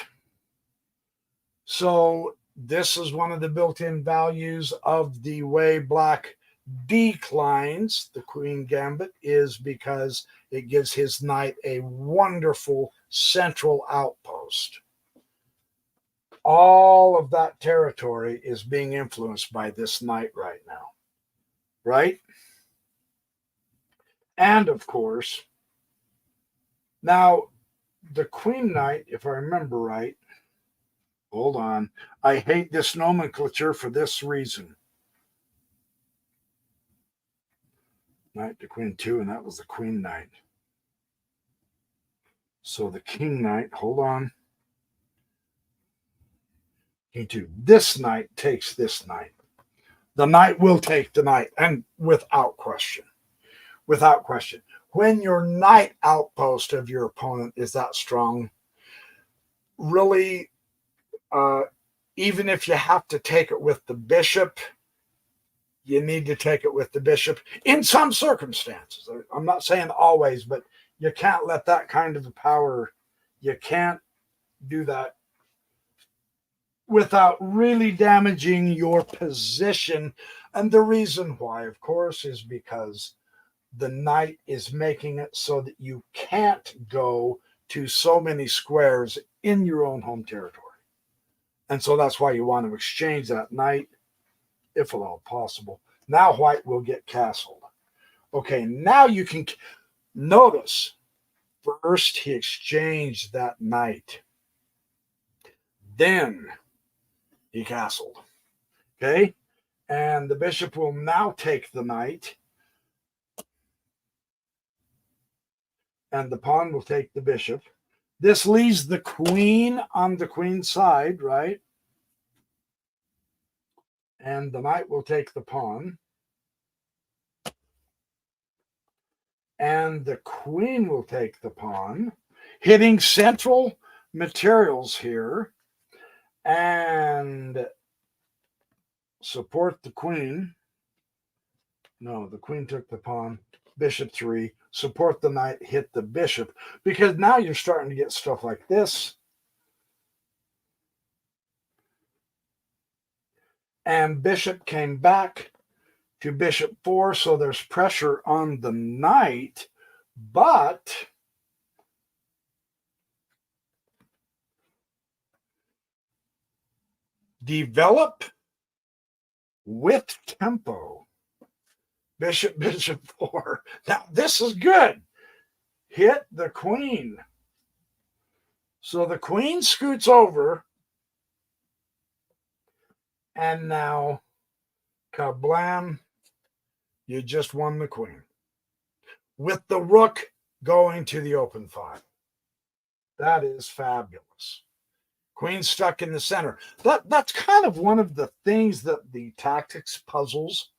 Speaker 1: So this is one of the built-in values of the way black declines the queen gambit, is because it gives his knight a wonderful central outpost. All of that territory is being influenced by this knight right now, right? And of course, now the queen knight, if I remember right, hold on, I hate this nomenclature for this reason. Knight to queen 2, and that was the queen knight. So the king knight, hold on. King 2. This knight takes this knight. The knight will take the knight, and without question. Without question. When your knight outpost of your opponent is that strong, really, even if you have to take it with the bishop, you need to take it with the bishop in some circumstances. I'm not saying always, but you can't let that kind of power, you can't do that without really damaging your position. And the reason why, of course, is because the knight is making it so that you can't go to so many squares in your own home territory. And so that's why you want to exchange that knight, if at all possible. Now white will get castled. Okay, now you can notice, first he exchanged that knight. Then he castled. Okay, and the bishop will now take the knight, and the pawn will take the bishop. This leaves the queen on the queen side, right? And the knight will take the pawn. And the queen will take the pawn, hitting central materials here, and support the queen. No, the queen took the pawn. Bishop 3, support the knight, hit the bishop, because now you're starting to get stuff like this. And bishop came back to bishop 4, so there's pressure on the knight, but develop with tempo. Bishop, bishop 4. Now, this is good. Hit the queen. So the queen scoots over, and now, kablam, you just won the queen. With the rook going to the open file. That is fabulous. Queen stuck in the center. That's kind of one of the things that the tactics puzzles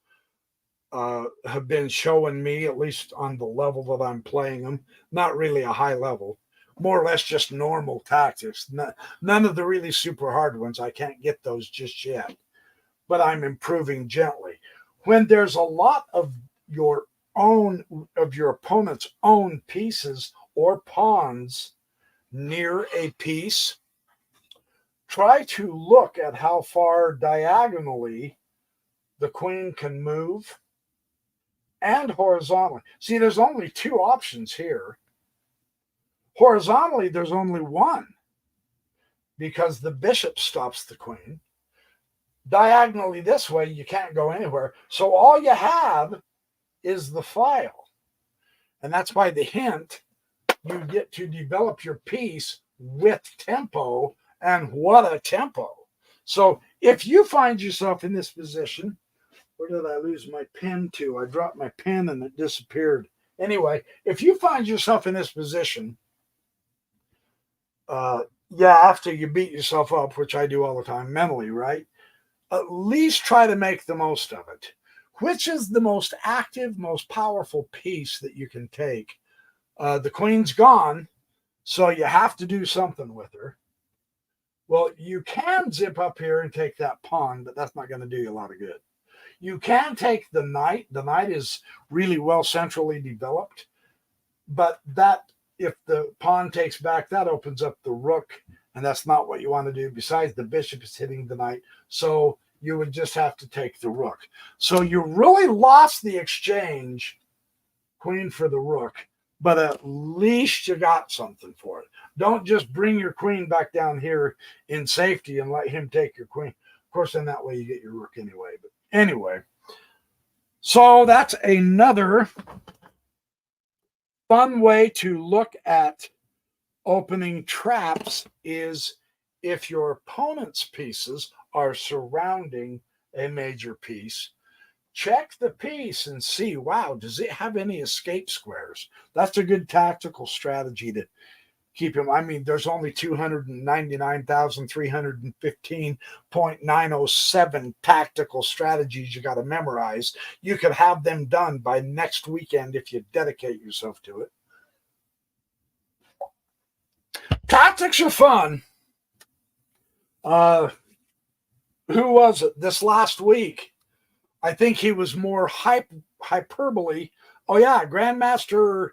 Speaker 1: have been showing me, at least on the level that I'm playing them. Not really a high level. More or less just normal tactics. None of the really super hard ones. I can't get those just yet. But I'm improving gently. When there's a lot of your opponent's own pieces or pawns near a piece, try to look at how far diagonally the queen can move and horizontally. See, there's only two options here. Horizontally, there's only one because the bishop stops the queen. Diagonally this way, you can't go anywhere. So all you have is the file. And that's why the hint, you get to develop your piece with tempo, and what a tempo. So if you find yourself in this position, where did I lose my pen to? I dropped my pen and it disappeared. Anyway, if you find yourself in this position, after you beat yourself up, which I do all the time mentally, right? At least try to make the most of it. Which is the most active, most powerful piece that you can take? The queen's gone, so you have to do something with her. Well, you can zip up here and take that pawn, but that's not going to do you a lot of good. You can take the knight. The knight is really well centrally developed, but that, if the pawn takes back, that opens up the rook, and that's not what you want to do. Besides, the bishop is hitting the knight, so you would just have to take the rook. So you really lost the exchange, queen for the rook, but at least you got something for it. Don't just bring your queen back down here in safety and let him take your queen. Of course, in that way you get your rook anyway. But anyway, so that's another fun way to look at opening traps, is if your opponent's pieces are surrounding a major piece, check the piece and see, wow, does it have any escape squares? That's a good tactical strategy to keep him. I mean, there's only 299,315.907 tactical strategies you got to memorize. You could have them done by next weekend if you dedicate yourself to it. Tactics are fun. Who was it this last week? I think he was more hyperbole. Oh, yeah, Grandmaster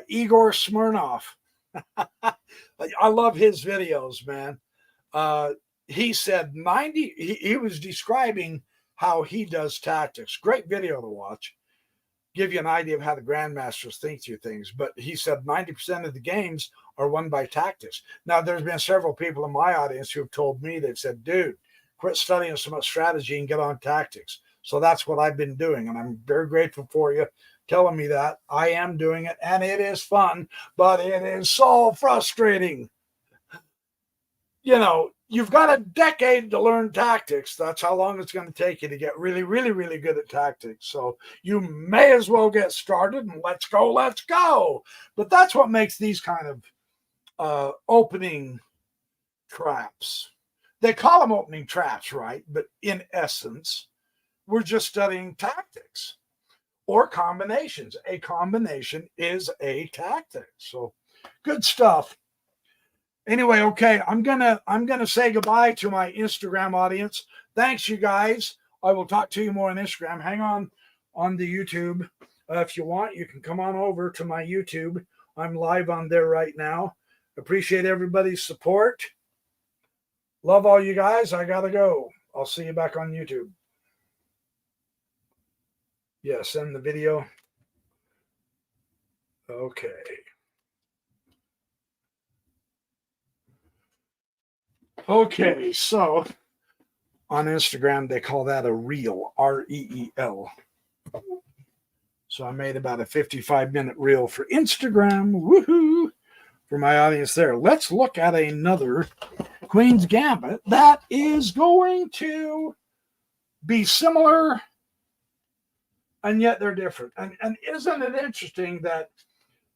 Speaker 1: Igor Smirnov. I love his videos, man. He said he was describing how he does tactics. Great video to watch. Give you an idea of how the grandmasters think through things. But he said 90% of the games are won by tactics. Now, there's been several people in my audience who have told me, they've said, dude, quit studying so much strategy and get on tactics. So that's what I've been doing. And I'm very grateful for you telling me that. I am doing it, and it is fun, but it is so frustrating. You know, you've got a decade to learn tactics. That's how long it's going to take you to get really, really, really good at tactics. So you may as well get started and let's go, let's go. But that's what makes these kind of opening traps. They call them opening traps, right? But in essence, we're just studying tactics or combinations. A combination is a tactic. So good stuff. Anyway, okay, I'm gonna say goodbye to my Instagram audience. Thanks, you guys. I will talk to you more on Instagram. Hang on the YouTube. If you want, you can come on over to my YouTube. I'm live on there right now. Appreciate everybody's support. Love all you guys. I gotta go. I'll see you back on YouTube. Yes, in the video. Okay. Okay, so on Instagram, they call that a reel, Reel. So I made about a 55-minute reel for Instagram. Woohoo! For my audience there. Let's look at another Queen's Gambit that is going to be similar and yet they're different. And isn't it interesting that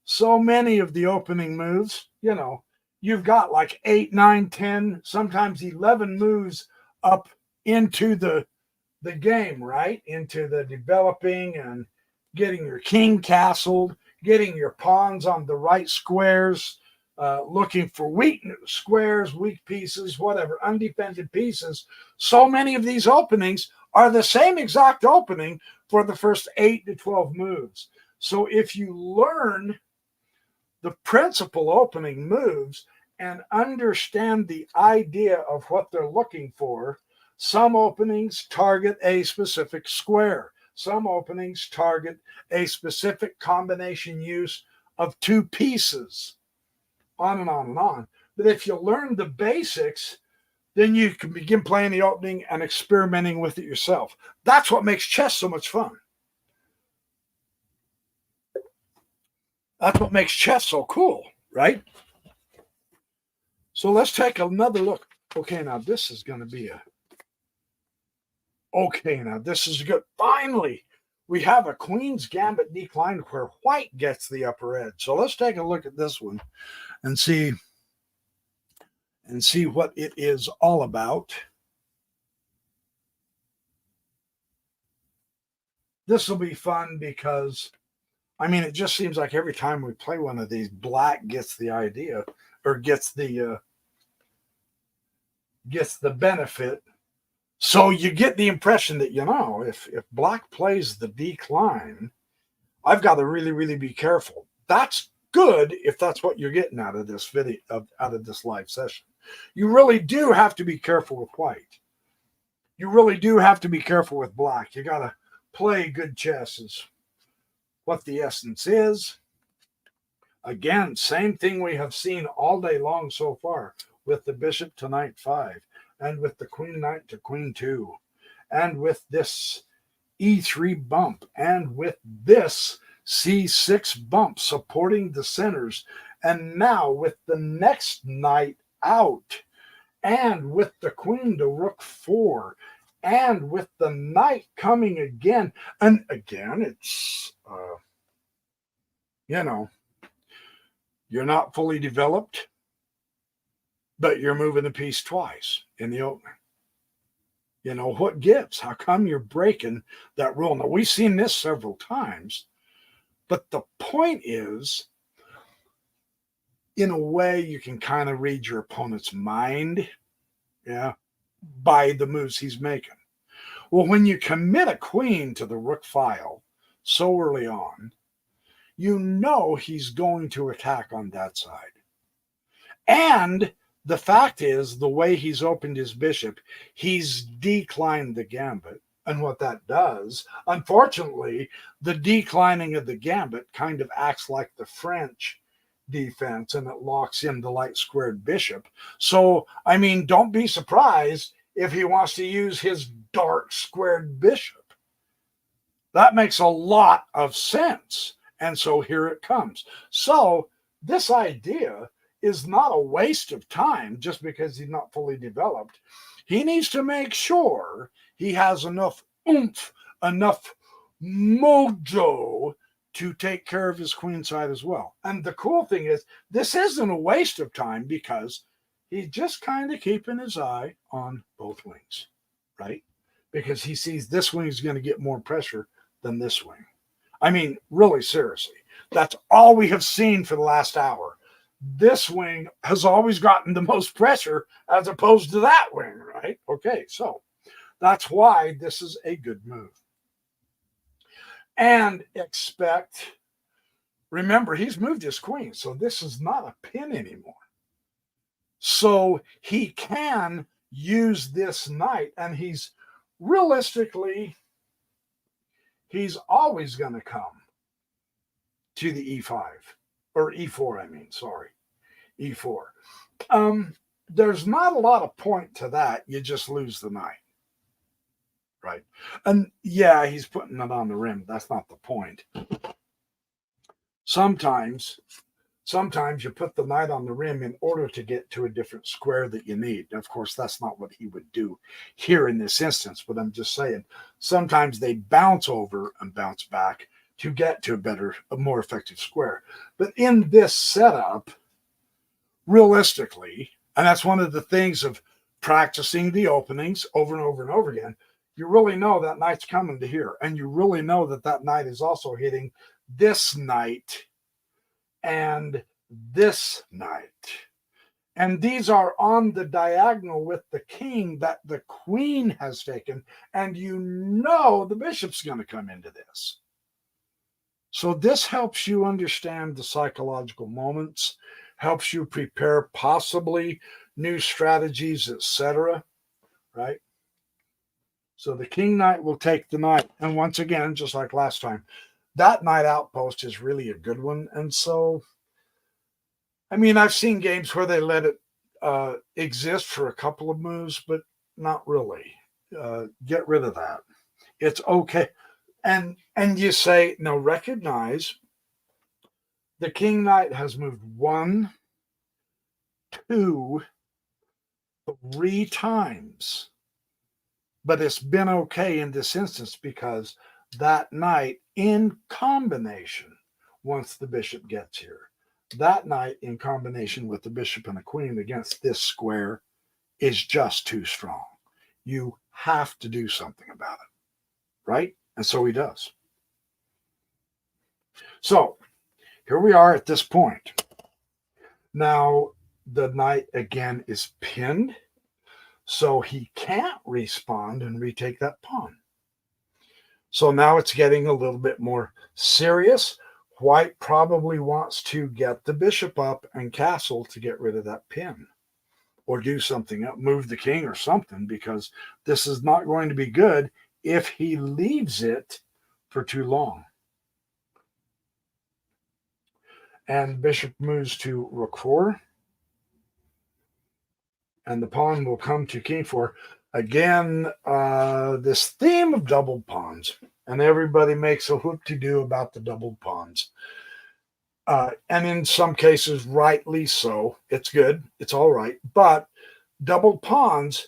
Speaker 1: so many of the opening moves, you've got like 8, 9, 10, sometimes 11 moves up into the game, right? Into the developing and getting your king castled, getting your pawns on the right squares, looking for weak squares, weak pieces, whatever, undefended pieces. So many of these openings are the same exact opening for the first 8 to 12 moves. So if you learn the principal opening moves and understand the idea of what they're looking for, some openings target a specific square. Some openings target a specific combination use of two pieces, on and on and on. But if you learn the basics, then you can begin playing the opening and experimenting with it yourself. That's what makes chess so much fun. That's what makes chess so cool, right? So let's take another look. Okay, now this is going to be now this is good. Finally, we have a Queen's Gambit decline where white gets the upper edge. So let's take a look at this one and see what it is all about. This will be fun because it just seems like every time we play one of these, black gets the idea or gets the benefit. So you get the impression that if black plays the decline, I've got to really, really be careful. That's good if that's what you're getting out of this video, out of this live session. You really do have to be careful with white. You really do have to be careful with black. You got to play good chess is what the essence is. Again, same thing we have seen all day long so far with the bishop to knight 5 and with the queen knight to queen 2 and with this e3 bump and with this c6 bump supporting the centers, and now with the next knight out and with the queen to rook 4 and with the knight coming again and again. It's you're not fully developed, but you're moving the piece twice in the opening. What gives? How come you're breaking that rule? Now, we've seen this several times, but the point is, in a way, you can kind of read your opponent's mind, by the moves he's making. Well, when you commit a queen to the rook file so early on, he's going to attack on that side. And the fact is, the way he's opened his bishop, he's declined the gambit. And what that does, unfortunately, the declining of the gambit kind of acts like the French defense and it locks in the light squared bishop. So, don't be surprised if he wants to use his dark squared bishop. That makes a lot of sense. And so here it comes. So, this idea is not a waste of time just because he's not fully developed. He needs to make sure he has enough oomph, enough mojo to take care of his queen side as well. And the cool thing is, this isn't a waste of time because he's just kind of keeping his eye on both wings, right? Because he sees this wing is going to get more pressure than this wing. Really seriously, that's all we have seen for the last hour. This wing has always gotten the most pressure as opposed to that wing, right? Okay, so that's why this is a good move. And remember, he's moved his queen, so this is not a pin anymore. So he can use this knight, and he's he's always going to come to the e5 or e4. I mean, sorry, e4. There's not a lot of point to that. You just lose the knight, right? And yeah, he's putting it on the rim. That's not the point. Sometimes you put the knight on the rim in order to get to a different square that you need. Of course, that's not what he would do here in this instance, but I'm just saying sometimes they bounce over and bounce back to get to a more effective square. But in this setup, realistically, and that's one of the things of practicing the openings over and over and over again, you really know that knight's coming to here, and you really know that that knight is also hitting this knight and this knight. And these are on the diagonal with the king that the queen has taken, and you know the bishop's going to come into this. So this helps you understand the psychological moments, helps you prepare possibly new strategies, etc. Right? So the king knight will take the knight. And once again, just like last time, that knight outpost is really a good one. And so, I mean, I've seen games where they let it exist for a couple of moves, but not really. Get rid of that. It's okay. And you say, now recognize the king knight has moved 1, 2, 3 times. But it's been okay in this instance because that knight in combination, once the bishop gets here, that knight in combination with the bishop and the queen against this square is just too strong. You have to do something about it, right? And so he does. So here we are at this point. Now the knight again is pinned, so he can't respond and retake that pawn. So now it's getting a little bit more serious. White probably wants to get the bishop up and castle to get rid of that pin, or do something else, move the king or something, because this is not going to be good if he leaves it for too long. And bishop moves to rook 4. And the pawn will come to king 4. Again, this theme of doubled pawns. And everybody makes a whoop-de-doo about the doubled pawns. And in some cases, rightly so. It's good. It's all right. But doubled pawns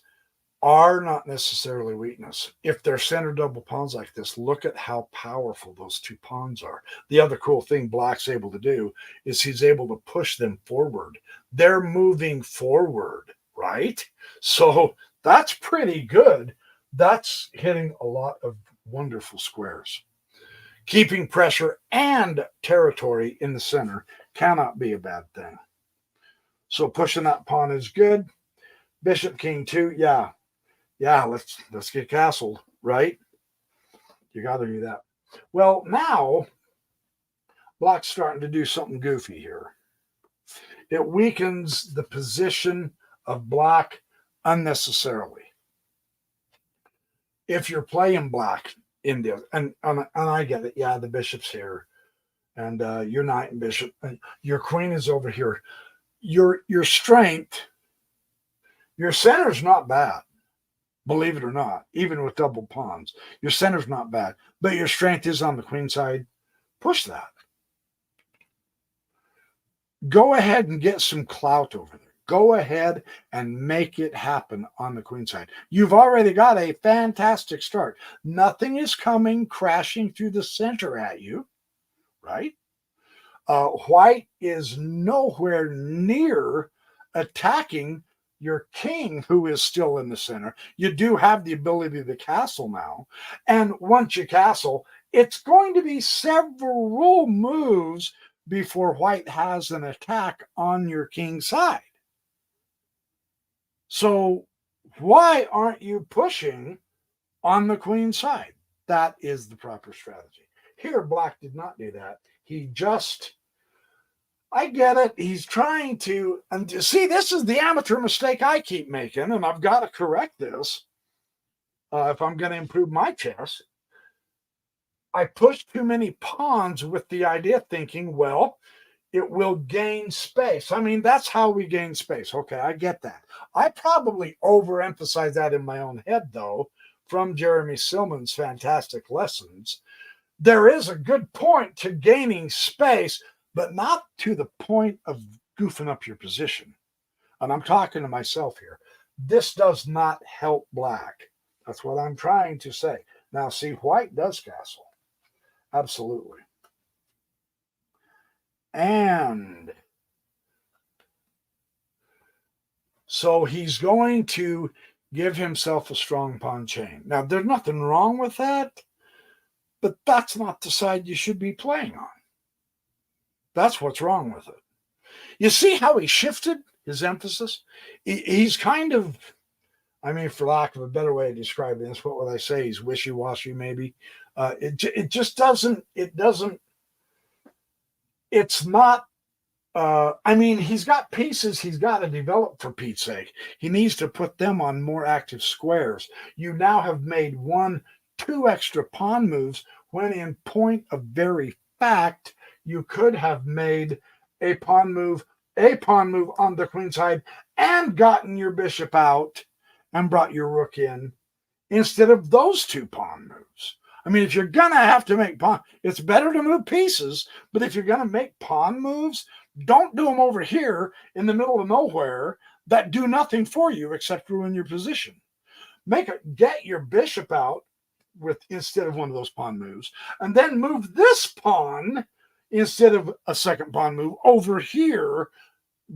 Speaker 1: are not necessarily weakness. If they're center double pawns like this, look at how powerful those 2 pawns are. The other cool thing Black's able to do is he's able to push them forward. They're moving forward, right? So that's pretty good. That's hitting a lot of wonderful squares. Keeping pressure and territory in the center cannot be a bad thing. So pushing that pawn is good. Bishop king 2, yeah, let's get castled, right? You got to do that. Well, now Black's starting to do something goofy here. It weakens the position of Black unnecessarily. If you're playing Black in this, and I get it, yeah, the bishop's here, and your knight and bishop, and your queen is over here. Your strength, your center's not bad. Believe it or not, even with double pawns, your center's not bad, but your strength is on the queen side. Push that. Go ahead and get some clout over there. Go ahead and make it happen on the queen side. You've already got a fantastic start. Nothing is coming crashing through the center at you, right? White is nowhere near attacking your king, who is still in the center. You do have the ability to castle now. And once you castle, it's going to be several moves before White has an attack on your king's side. So why aren't you pushing on the queen's side? That is the proper strategy. Here, Black did not do that. He just, I get it. He's trying to, and see, this is the amateur mistake I keep making, and I've got to correct this if I'm going to improve my chess. I push too many pawns with the idea thinking, well, it will gain space. I mean, that's how we gain space. Okay, I get that. I probably overemphasize that in my own head, though, from Jeremy Silman's fantastic lessons. There is a good point to gaining space, but not to the point of goofing up your position. And I'm talking to myself here. This does not help black. That's what I'm trying to say. Now, see, white does castle. Absolutely. And so he's going to give himself a strong pawn chain. Now, there's nothing wrong with that, but that's not the side you should be playing on. That's what's wrong with it. You see how he shifted his emphasis? He's kind of, I mean, for lack of a better way of describing this, what would I say? He's wishy-washy, maybe. It just doesn't, it's not, I mean, he's got pieces he's got to develop, for Pete's sake. He needs to put them on more active squares. You now have made 2 extra pawn moves when in point of very fact, you could have made a pawn move on the queen side and gotten your bishop out and brought your rook in instead of those 2 pawn moves. I mean, if you're going to have to make pawn, it's better to move pieces, but if you're going to make pawn moves, don't do them over here in the middle of nowhere that do nothing for you except ruin your position. Get your bishop out instead of one of those pawn moves, and then move this pawn instead of a second pawn move over here.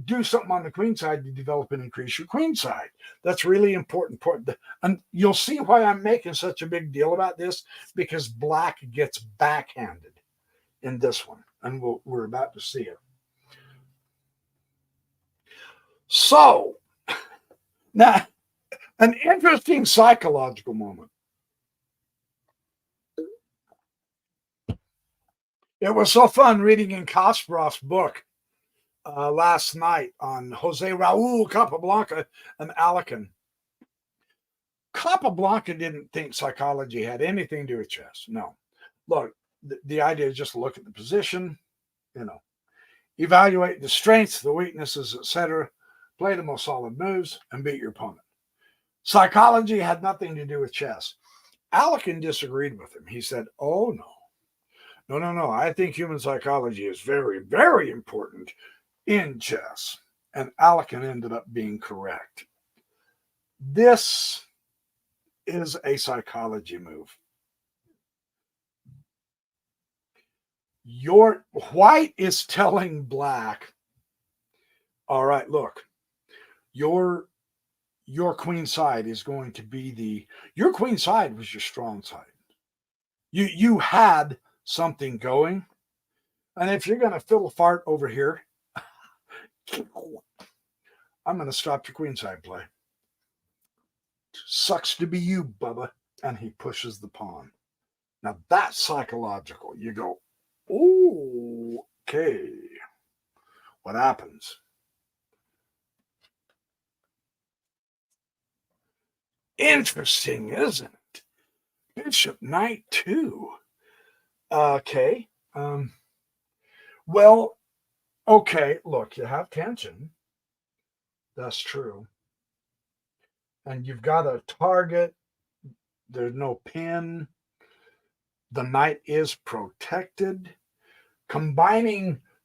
Speaker 1: Do something on the queen side to develop and increase your queen side. That's really important. And you'll see why I'm making such a big deal about this, because black gets backhanded in this one, and we're about to see it. So, now, an interesting psychological moment. It was so fun reading in Kasparov's book last night on Jose Raul Capablanca and Alekhine. Capablanca didn't think psychology had anything to do with chess. No. Look, the idea is just look at the position, evaluate the strengths, the weaknesses, etc., play the most solid moves, and beat your opponent. Psychology had nothing to do with chess. Alekhine disagreed with him. He said, oh, no. I think human psychology is very, very important in chess. And Alekhine ended up being correct. This is a psychology move. White is telling black, all right, look, your queen side is going to be your queen side was your strong side. You had something going. And if you're going to fiddle fart over here, I'm going to stop your queen side play. Sucks to be you, Bubba. And he pushes the pawn. Now that's psychological. You go, okay. What happens? Interesting, isn't it? Bishop knight 2. Okay. Well, okay, look, you have tension. That's true. And you've got a target. There's no pin. The knight is protected.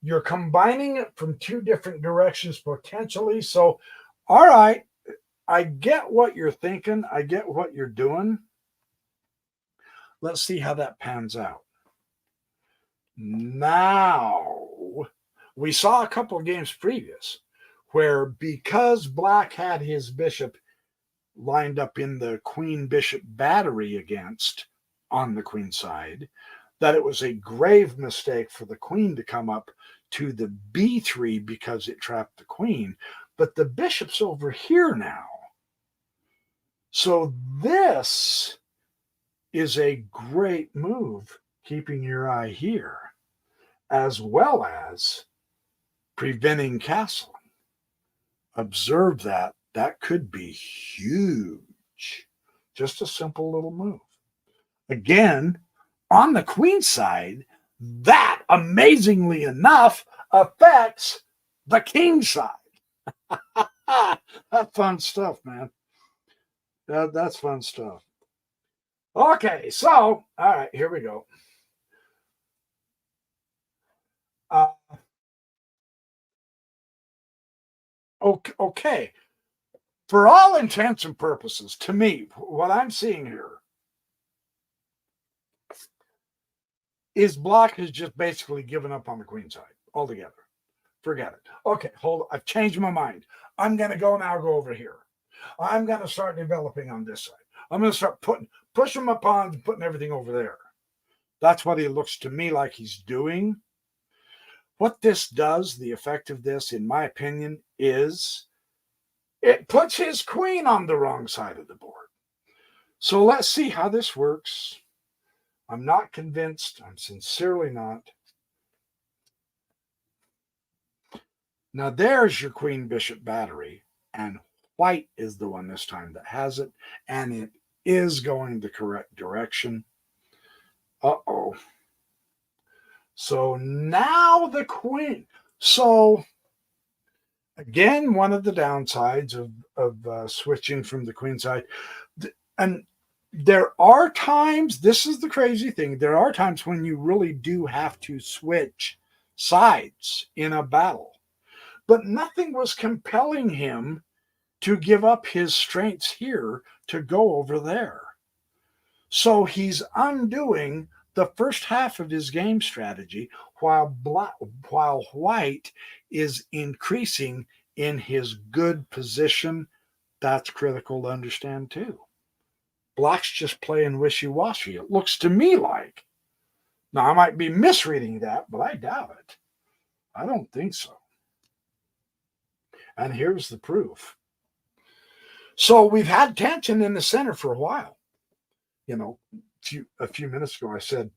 Speaker 1: You're combining it from 2 different directions potentially. So, all right, I get what you're thinking. I get what you're doing. Let's see how that pans out. Now, we saw a couple of games previous where, because black had his bishop lined up in the queen bishop battery against on the queen side, that it was a grave mistake for the queen to come up to the b3 because it trapped the queen. But the bishop's over here now. So this is a great move, keeping your eye here, as well as preventing castling. Observe that. That could be huge. Just a simple little move. Again, On the queen side, that amazingly enough affects the king side. That's fun stuff, man. That's fun stuff. Okay, so all right, here we go. Uh, okay, for all intents and purposes, to me, what I'm seeing here is Block has just basically given up on the queen side altogether. Forget it. Okay, hold on. I've changed my mind. I'm going to go over here. I'm going to start developing on this side. I'm going to start pushing my pawns and putting everything over there. That's what he looks to me like he's doing. What this does, the effect of this, in my opinion, is it puts his queen on the wrong side of the board. So let's see how this works. I'm not convinced. I'm sincerely not. Now there's your queen bishop battery, and white is the one this time that has it, and it is going the correct direction. Uh-oh. So now the queen. So again, one of the downsides of switching from the queen side, and there are times, this is the crazy thing, there are times when you really do have to switch sides in a battle. But nothing was compelling him to give up his strengths here to go over there. So he's undoing the first half of his game strategy while white is increasing in his good position. That's critical to understand too. Black's just playing wishy-washy, it looks to me like. Now, I might be misreading that, but I doubt it. I don't think so. And here's the proof. So we've had tension in the center for a while. You know, a few minutes ago, I said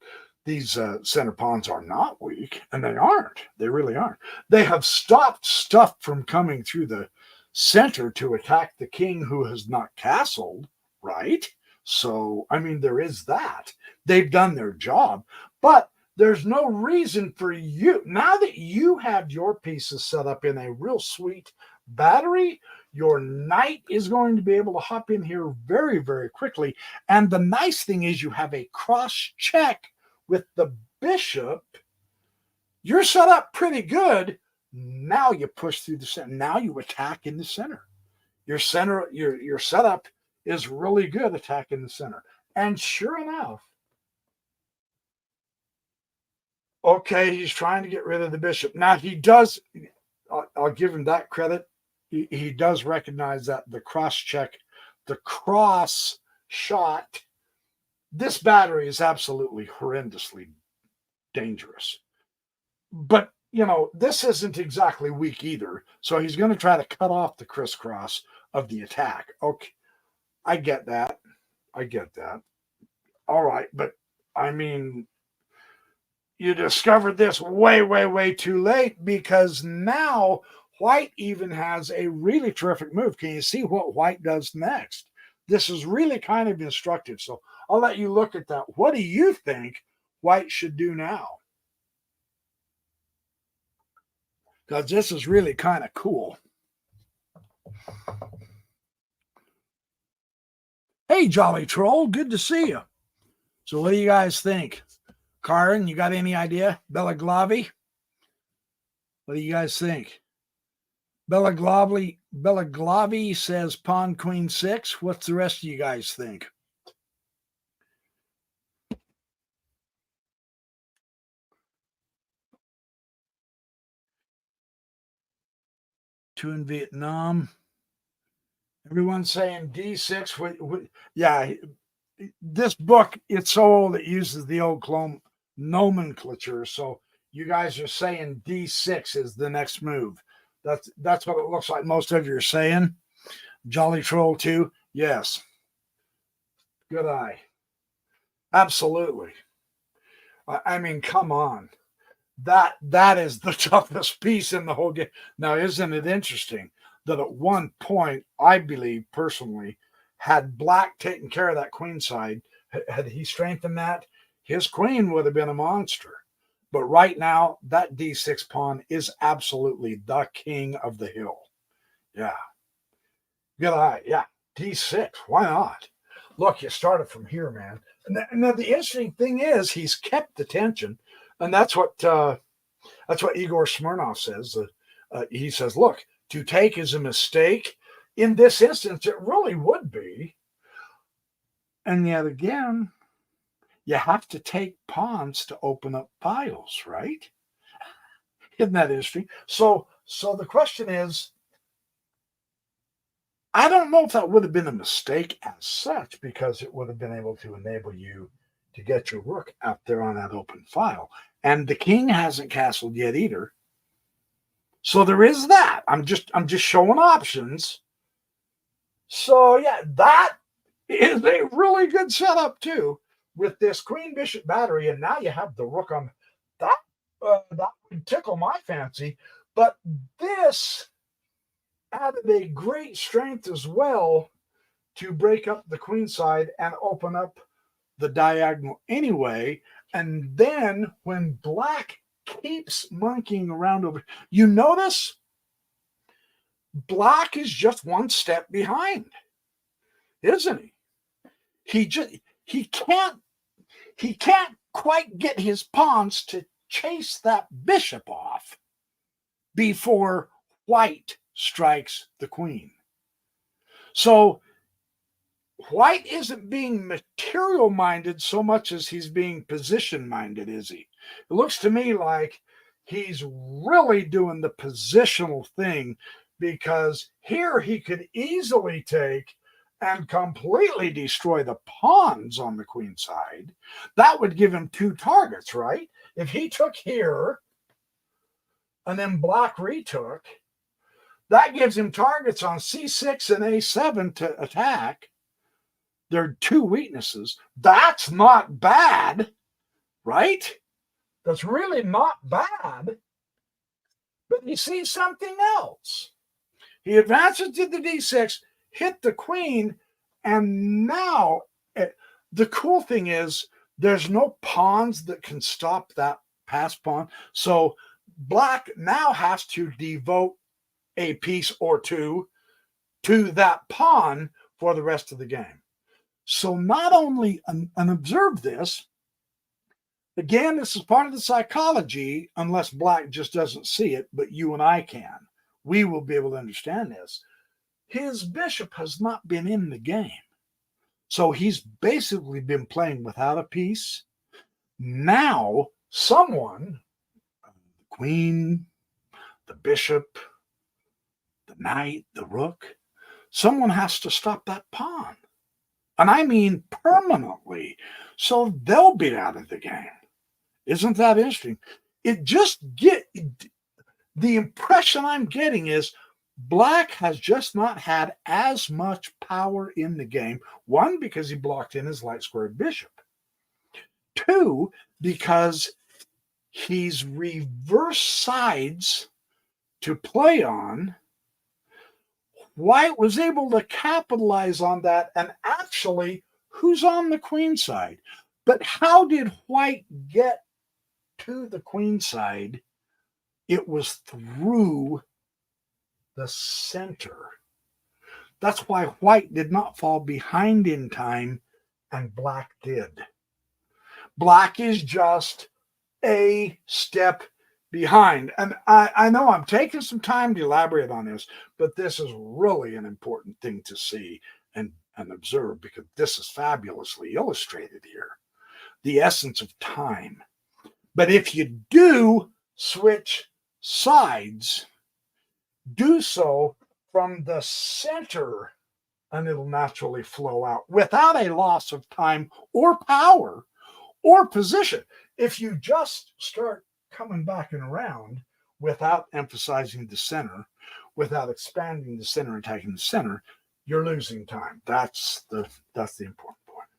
Speaker 1: these center pawns are not weak, and they aren't. They really aren't. They have stopped stuff from coming through the center to attack the king who has not castled, right? So, I mean, there is that. They've done their job, but there's no reason for you, now that you have your pieces set up in a real sweet battery, your knight is going to be able to hop in here very, very quickly. And the nice thing is you have a cross check with the bishop. You're set up pretty good. Now you push through the center. Now you attack in the center. Your setup is really good attacking the center. And sure enough, okay, he's trying to get rid of the bishop. Now he does, I'll give him that credit. He does recognize that the cross check, the cross shot, this battery is absolutely horrendously dangerous. But, you know, this isn't exactly weak either. So he's going to try to cut off the crisscross of the attack. Okay, I get that. I get that. All right, but I mean, you discovered this way, way, way too late, because now white even has a really terrific move. Can you see what white does next? This is really kind of instructive. So I'll let you look at that. What do you think white should do now? Because this is really kind of cool. Hey, Jolly Troll, good to see you. So what do you guys think? Karin, you got any idea? Belaglavi? What do you guys think? Belaglavi says pawn queen 6. What's the rest of you guys think? Two in Vietnam. Everyone's saying D6. Yeah, this book, it's so old it uses the old nomenclature. So you guys are saying D6 is the next move. That's what it looks like most of you are saying. Jolly Troll 2. Yes. Good eye. Absolutely. I mean, come on. That is the toughest piece in the whole game. Now, isn't it interesting that at one point, I believe personally, had Black taken care of that queen side, had he strengthened that, his queen would have been a monster. But right now, that d6 pawn is absolutely the king of the hill. Yeah. Good eye. Yeah. d6. Why not? Look, you started from here, man. Now the interesting thing is he's kept the tension, and that's what Igor Smirnov says. He says, look, to take is a mistake. In this instance, it really would be. And yet again, you have to take pawns to open up files, right? Isn't that interesting? So the question is, I don't know if that would have been a mistake as such, because it would have been able to enable you to get your rook out there on that open file. And the king hasn't castled yet either. So there is that. I'm just showing options. So yeah, that is a really good setup too, with this queen bishop battery, and now you have the rook on that. That would tickle my fancy, but this added a great strength as well to break up the queen side and open up the diagonal anyway. And then when black keeps monkeying around over, you notice black is just one step behind, isn't he? He can't quite get his pawns to chase that bishop off before white strikes the queen. So white isn't being material minded so much as he's being position minded, is he? It looks to me like he's really doing the positional thing, because here he could easily take and completely destroy the pawns on the queen side. That would give him two targets, right? If he took here and then black retook, that gives him targets on c6 and a7 to attack. There are two weaknesses. That's not bad, right? That's really not bad. But you see something else. He advances to the d6, hit the queen, and now the cool thing is there's no pawns that can stop that pass pawn. So black now has to devote a piece or two to that pawn for the rest of the game. So not only, and observe this, again, this is part of the psychology, unless black just doesn't see it, but you and I can. We will be able to understand this. His bishop has not been in the game. So he's basically been playing without a piece. Now, someone, the queen, the bishop, the knight, the rook, someone has to stop that pawn. And I mean permanently. So they'll be out of the game. Isn't that interesting? The impression I'm getting is black has just not had as much power in the game. One, because he blocked in his light squared bishop. Two, because he's reversed sides to play on. White was able to capitalize on that, and actually, who's on the queen side? But how did white get to the queen side? It was through the center. That's why white did not fall behind in time and black did. Black is just a step behind. And I know I'm taking some time to elaborate on this, but this is really an important thing to see and observe, because this is fabulously illustrated here. The essence of time. But if you do switch sides, do so from the center, and it'll naturally flow out without a loss of time or power or position. If you just start coming back and around without emphasizing the center, without expanding the center and attacking the center, you're losing time. That's the important point.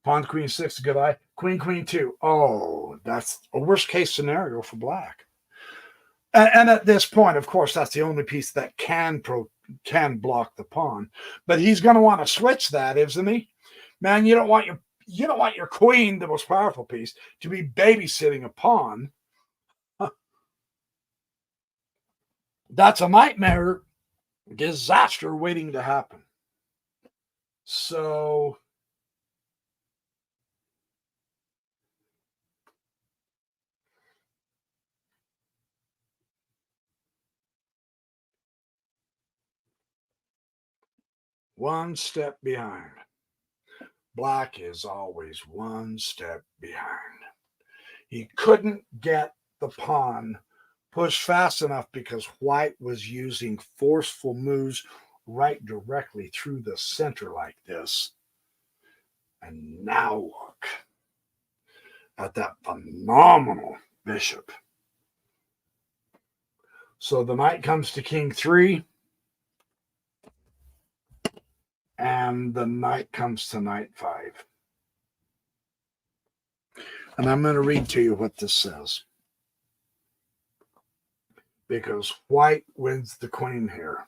Speaker 1: Pawn queen 6, good eye. Queen queen 2. Oh, that's a worst case scenario for black. And at this point, of course, that's the only piece that can block the pawn. But he's going to want to switch that, isn't he? Man, you don't want you don't want your queen, the most powerful piece, to be babysitting a pawn. That's a nightmare disaster waiting to happen. So one step behind. Black is always one step behind. He couldn't get the pawn pushed fast enough because white was using forceful moves right directly through the center like this. And now look at that phenomenal bishop. So the knight comes to king 3, and the knight comes to knight 5. And I'm going to read to you what this says, because white wins the queen here.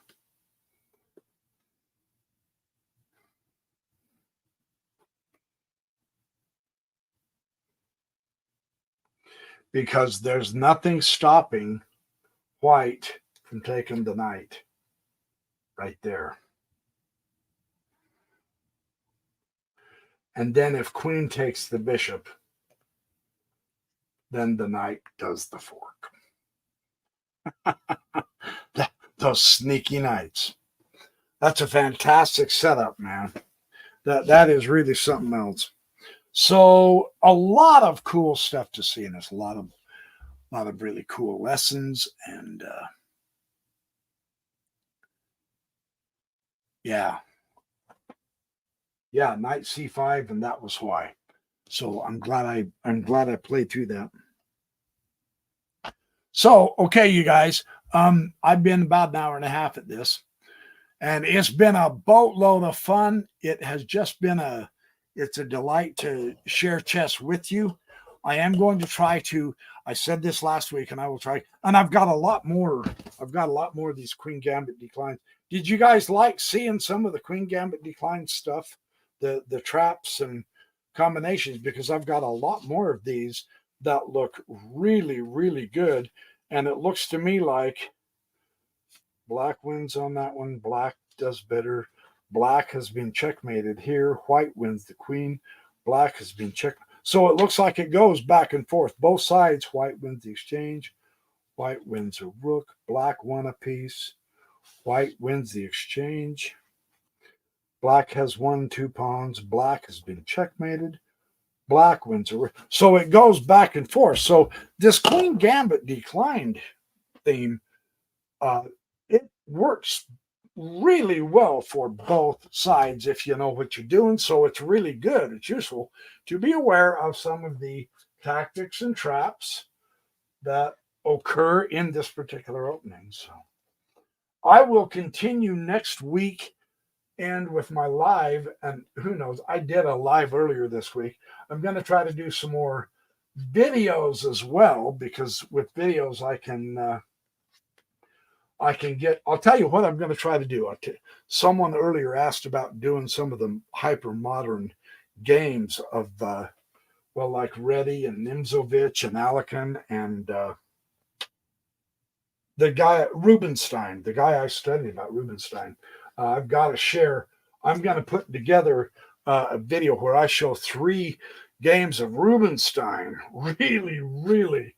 Speaker 1: Because there's nothing stopping white from taking the knight right there. And then if queen takes the bishop, then the knight does the fork. Those sneaky knights. That's a fantastic setup, man. That is really something else. So a lot of cool stuff to see in this. A lot of really cool lessons, and yeah, knight c5, and that was why. So I'm glad I played through that. So okay, you guys, I've been about an hour and a half at this, and it's been a boatload of fun. It has just been it's a delight to share chess with you. I am going to try to, I said this last week, and I will try, and I've got a lot more of these Queen Gambit declines. Did you guys like seeing some of the Queen Gambit decline stuff, the traps and combinations? Because I've got a lot more of these that look really, really good. And it looks to me like black wins on that one. Black does better. Black has been checkmated here. White wins the queen. Black has been checked. So it looks like it goes back and forth. Both sides, white wins the exchange. White wins a rook. Black won a piece. White wins the exchange. Black has won 2 pawns. Black has been checkmated. Black wins a rook. So it goes back and forth. So this Queen Gambit declined theme, it works really well for both sides if you know what you're doing. So it's really good. It's useful to be aware of some of the tactics and traps that occur in this particular opening. So I will continue next week and with my live, and who knows, I did a live earlier this week. I'm going to try to do some more videos as well, because with videos I can get, I'll tell you what I'm going to try to do. Someone earlier asked about doing some of the hyper modern games of, like Reddy and Nimzovich and Alekin and the guy Rubinstein, the guy I studied about Rubinstein. I've got to share. I'm going to put together a video where I show 3 games of Rubinstein. Really, really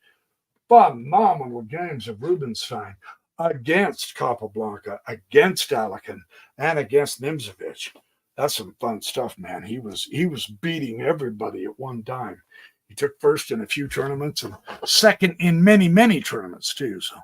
Speaker 1: phenomenal games of Rubinstein against Capablanca, against Alekin, and against Nimzovich. That's some fun stuff, man. He was beating everybody at one time. He took first in a few tournaments and second in many, many tournaments too. So,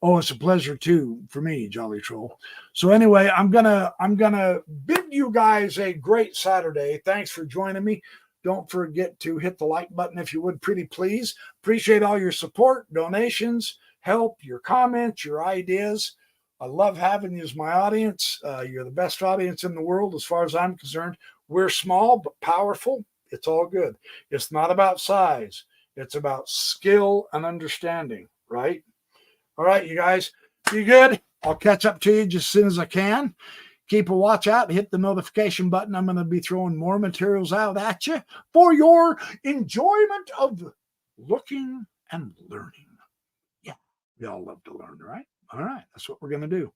Speaker 1: it's a pleasure too for me, Jolly Troll. So anyway, I'm gonna bid you guys a great Saturday. Thanks for joining me. Don't forget to hit the like button if you would, pretty please. Appreciate all your support, donations, help, your comments, your ideas. I love having you as my audience. You're the best audience in the world as far as I'm concerned. We're small but powerful. It's all good. It's not about size. It's about skill and understanding, right? All right, you guys, be good. I'll catch up to you just as soon as I can. Keep a watch out. Hit the notification button. I'm going to be throwing more materials out at you for your enjoyment of looking and learning. Yeah, we all love to learn, right? All right, that's what we're going to do.